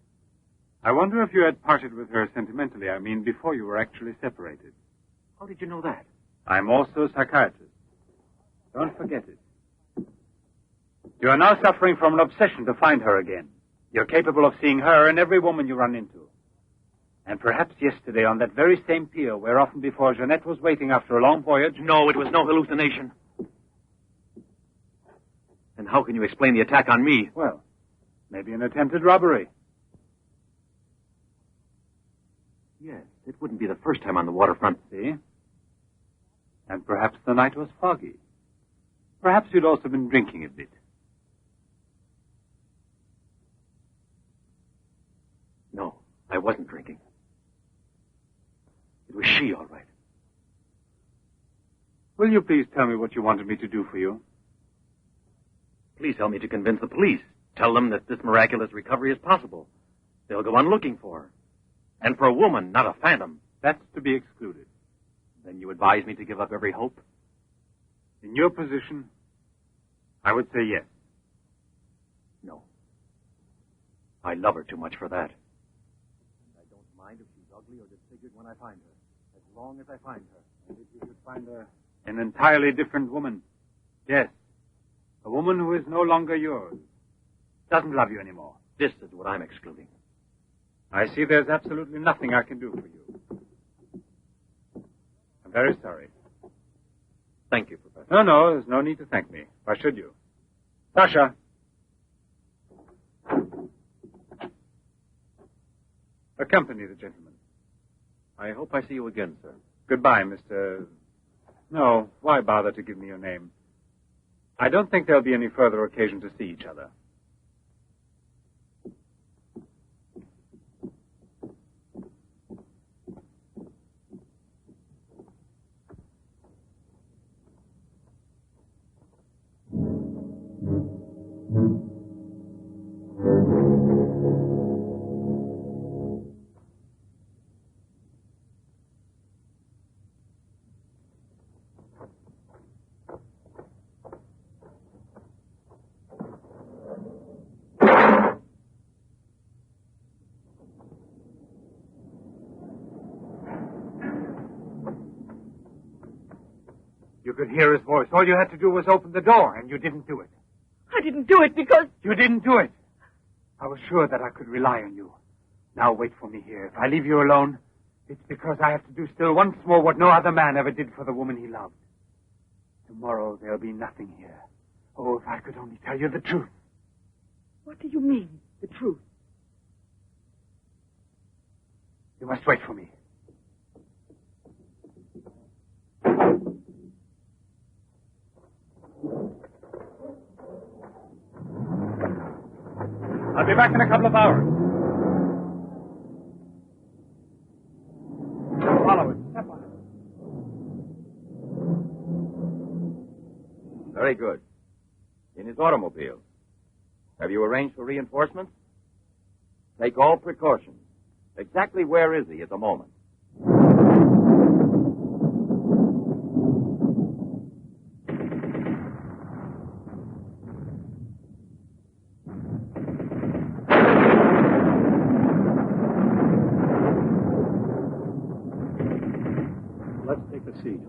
I wonder if you had parted with her sentimentally, I mean, before you were actually separated. How did you know that? I'm also a psychiatrist. Don't forget it. You are now suffering from an obsession to find her again. You're capable of seeing her and every woman you run into. And perhaps yesterday on that very same pier where often before Jeanette was waiting after a long voyage... No, it was no hallucination. And how can you explain the attack on me? Well, maybe an attempted robbery. Yes, it wouldn't be the first time on the waterfront. See? And perhaps the night was foggy. Perhaps you'd also been drinking a bit. No, I wasn't drinking. It was she, all right. Will you please tell me what you wanted me to do for you? Please help me to convince the police. Tell them that this miraculous recovery is possible. They'll go on looking for her. And for a woman, not a phantom. That's to be excluded. Then you advise me to give up every hope? In your position, I would say yes. No. I love her too much for that. And I don't mind if she's ugly or disfigured when I find her. As long as I find her. And if you could find her an entirely different woman. Yes. A woman who is no longer yours. Doesn't love you anymore. This is what I'm excluding. I see there's absolutely nothing I can do for you. I'm very sorry. Thank you, Professor. No, there's no need to thank me. Why should you? Sasha. Accompany the gentleman. I hope I see you again, sir. Goodbye, Mr... No, why bother to give me your name? I don't think there'll be any further occasion to see each other. You could hear his voice. All you had to do was open the door, and you didn't do it. I didn't do it because... You didn't do it. I was sure that I could rely on you. Now wait for me here. If I leave you alone, it's because I have to do still once more what no other man ever did for the woman he loved. Tomorrow there'll be nothing here. Oh, if I could only tell you the truth. What do you mean, the truth? You must wait for me. I'll be back in a couple of hours. Follow it. Step on it. Very good. In his automobile. Have you arranged for reinforcements? Take all precautions. Exactly where is he at the moment? Let's take a seat.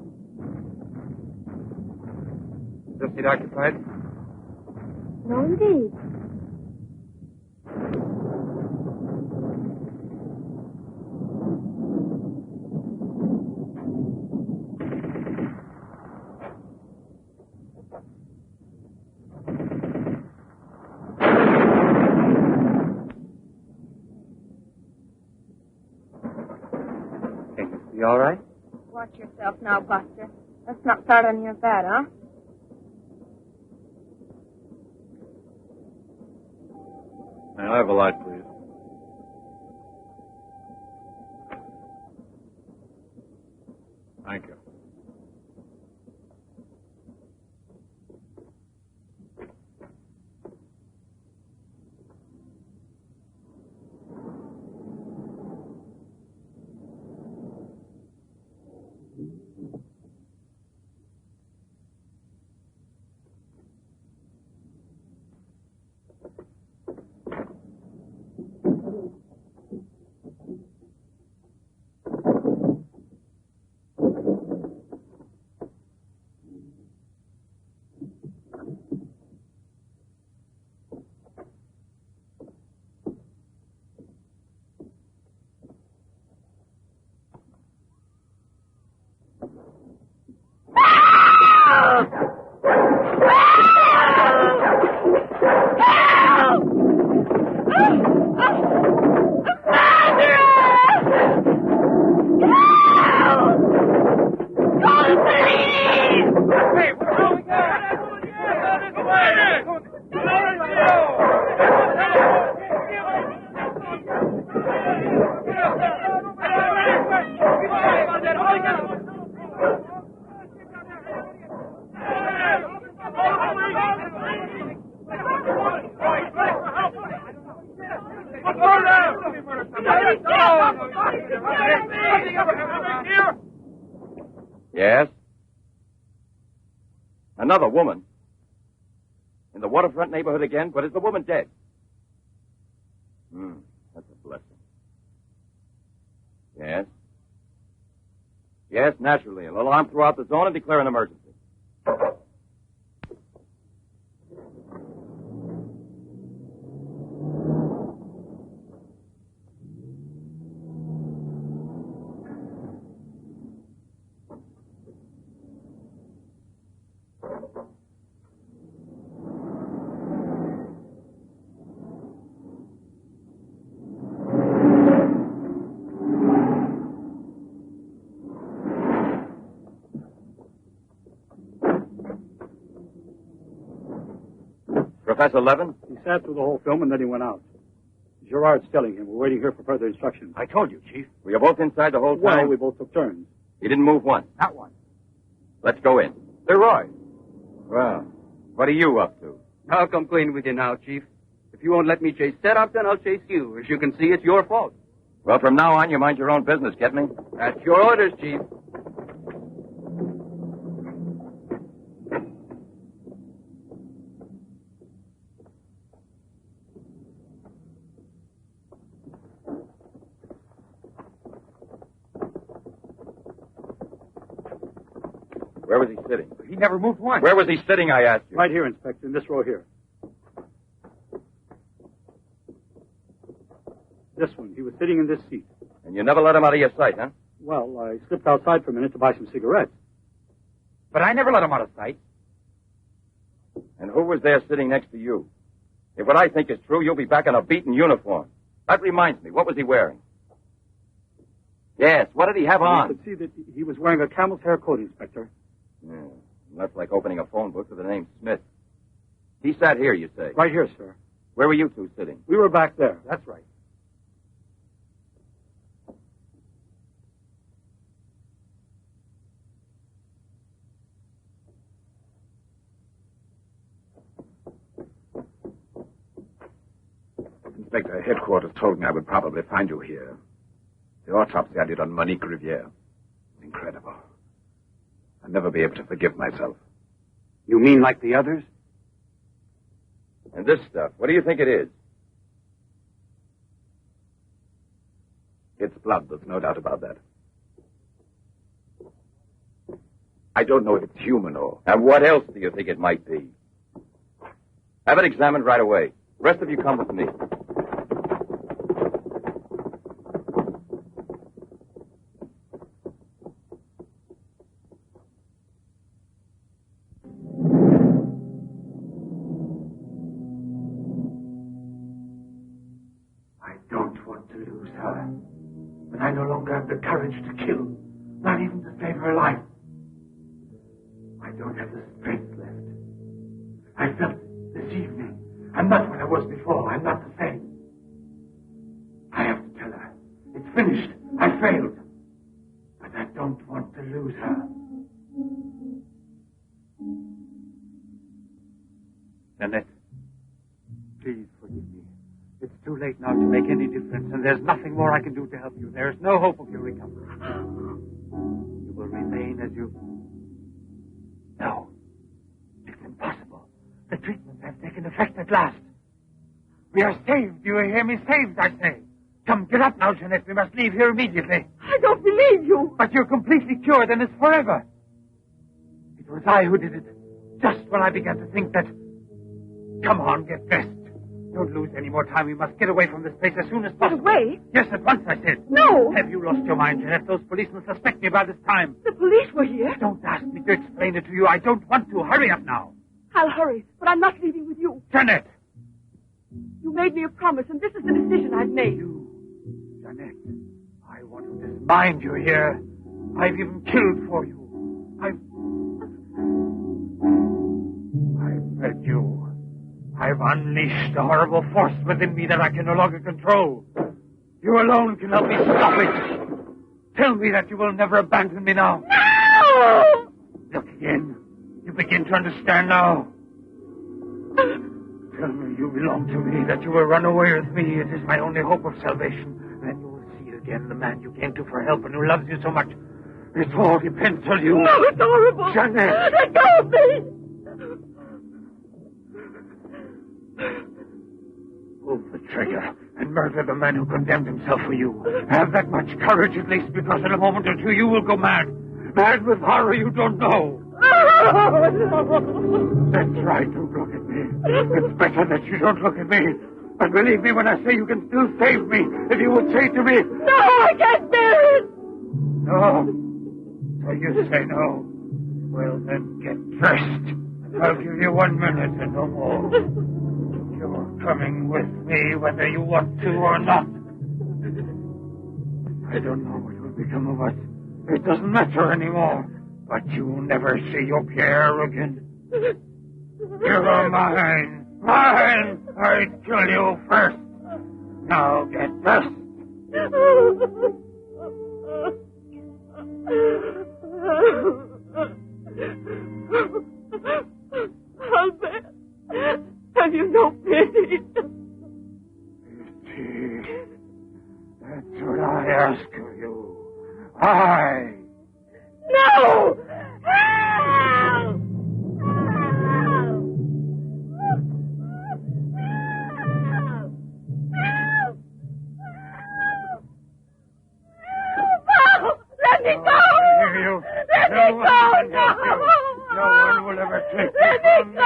Is this seat occupied? No, indeed. You all right? Watch yourself now, Buster. Let's not start on your bed, huh? May I have a light, please? Thank you. Another woman? In the waterfront neighborhood again? But is the woman dead? That's a blessing. Yes? Yes, naturally. An alarm throughout the zone and declare an emergency. Professor Levin? He sat through the whole film and then he went out. Gerard's telling him. We're waiting here for further instructions. I told you, Chief. Were you both inside the whole time? Well, we both took turns. He didn't move once? Not one. Let's go in. Leroy. Well, what are you up to? I'll come clean with you now, Chief. If you won't let me chase Upton, I'll chase you. As you can see, it's your fault. Well, from now on, you mind your own business, get me? That's your orders, Chief. Where was he sitting? He never moved once. Where was he sitting, I asked you? Right here, Inspector, in this row here. This one. He was sitting in this seat. And you never let him out of your sight, huh? Well, I slipped outside for a minute to buy some cigarettes. But I never let him out of sight. And who was there sitting next to you? If what I think is true, you'll be back in a beaten uniform. That reminds me, what was he wearing? Yes, what did he have on? You could see that he was wearing a camel's hair coat, Inspector. Yeah, that's like opening a phone book with the name Smith. He sat here, you say? Right here, sir. Where were you two sitting? We were back there. That's right. Inspector, headquarters told me I would probably find you here. The autopsy I did on Monique Riviere. Incredible. I'll never be able to forgive myself. You mean like the others? And this stuff, what do you think it is? It's blood, there's no doubt about that. I don't know if it's human or... And what else do you think it might be? Have it examined right away. The rest of you come with me. I no longer have the courage to kill, not even to save her life. I don't have the strength left. I felt this evening. I'm not what I was before. I'm not the same. I have to tell her. It's finished. I failed. But I don't want to lose her. Jeanette, please forgive me. It's too late now to make any difference, and there's nothing more I can do to help you. There's no hope of your recovery. You will remain as you... No. It's impossible. The treatments have taken effect at last. We are saved. Do you hear me? Saved, I say. Come, get up now, Jeanette. We must leave here immediately. I don't believe you. But you're completely cured, and it's forever. It was I who did it. Just when I began to think that... Come on, get dressed. Don't lose any more time. We must get away from this place as soon as possible. Get away? Yes, at once, I said. No. Have you lost your mind, Jeanette? Those policemen suspect me by this time. The police were here. Don't ask me to explain it to you. I don't want to. Hurry up now. I'll hurry, but I'm not leaving with you. Jeanette! You made me a promise, and this is the decision I've made. Jeanette, I want to dismind you here. I've even killed for you. I've fed you. I've unleashed a horrible force within me that I can no longer control. You alone can help me stop it. Tell me that you will never abandon me now. No! Look again. You begin to understand now. Tell me you belong to me, that you will run away with me. It is my only hope of salvation. Then you will see again the man you came to for help and who loves you so much. It all depends on you. No, it's horrible. Jeanette. Let go of me. traitor and murder the man who condemned himself for you. Have that much courage at least, because in a moment or two you will go mad. Mad with horror you don't know. That's right, don't look at me. It's better that you don't look at me. But believe me when I say you can still save me, if you would say to me... No, I can't bear it! No? So you say no? Well, then get dressed. I'll give you 1 minute and no more. You're coming with me whether you want to or not. I don't know what will become of us. It doesn't matter anymore. But you'll never see your Pierre again. You're mine. Mine! I'd kill you first. Now get dressed. Albert, have you no pity? Pity? That's what I ask of you. I... No! Help! Let me go! Let me go! No! No one will ever take Let me go!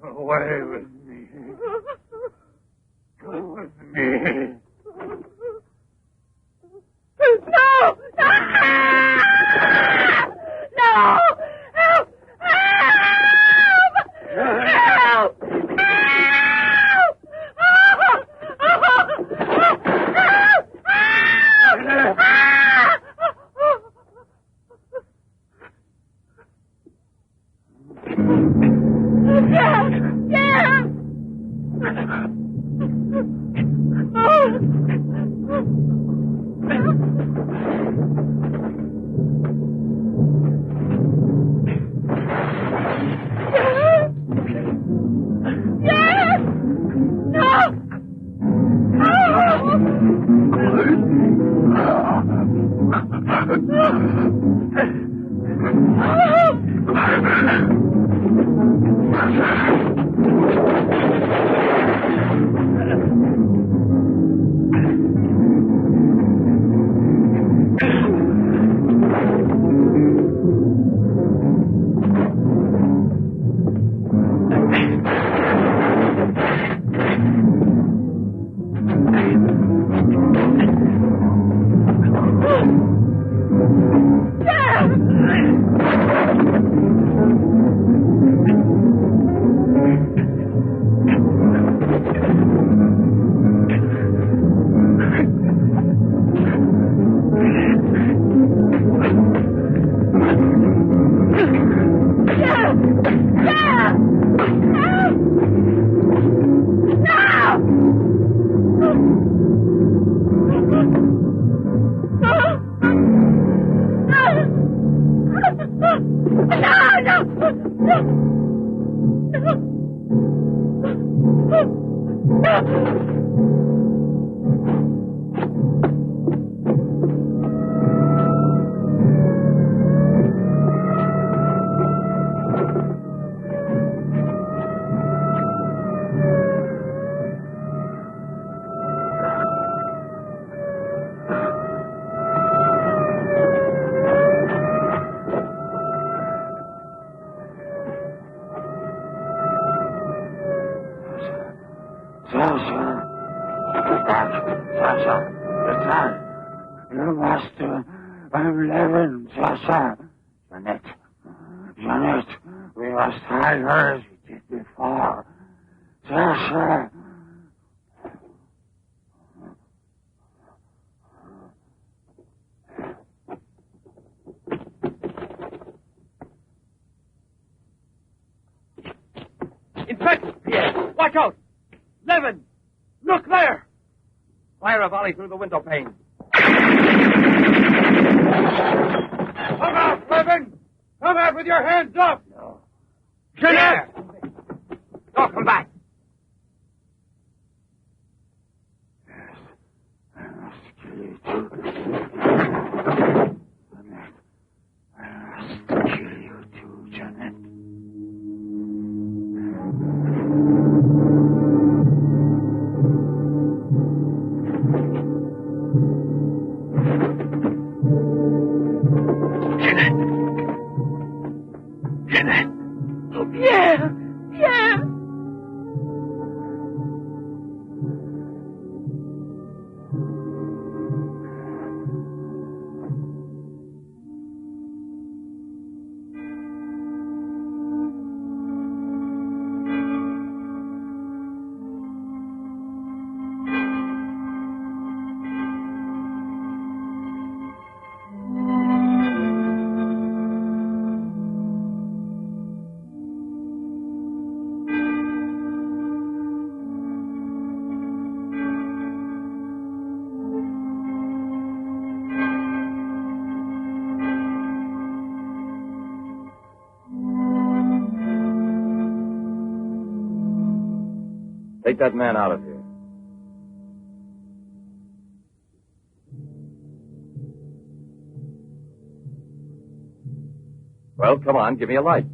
Away with me. Go with me. No! No! No! Help! Help! Help! Your master, I'm Levin, Sasha. Jeanette, we must hide her as we did before. Sasha. Inspector! Pierre, watch out! Levin! Look there! Fire a volley through the window pane. Come out, Levin! Come out with your hands up! No. Jeanette! No, come back! Yes, I must kill you too. Jeanette, I must Take that man out of here. Well, come on, give me a light.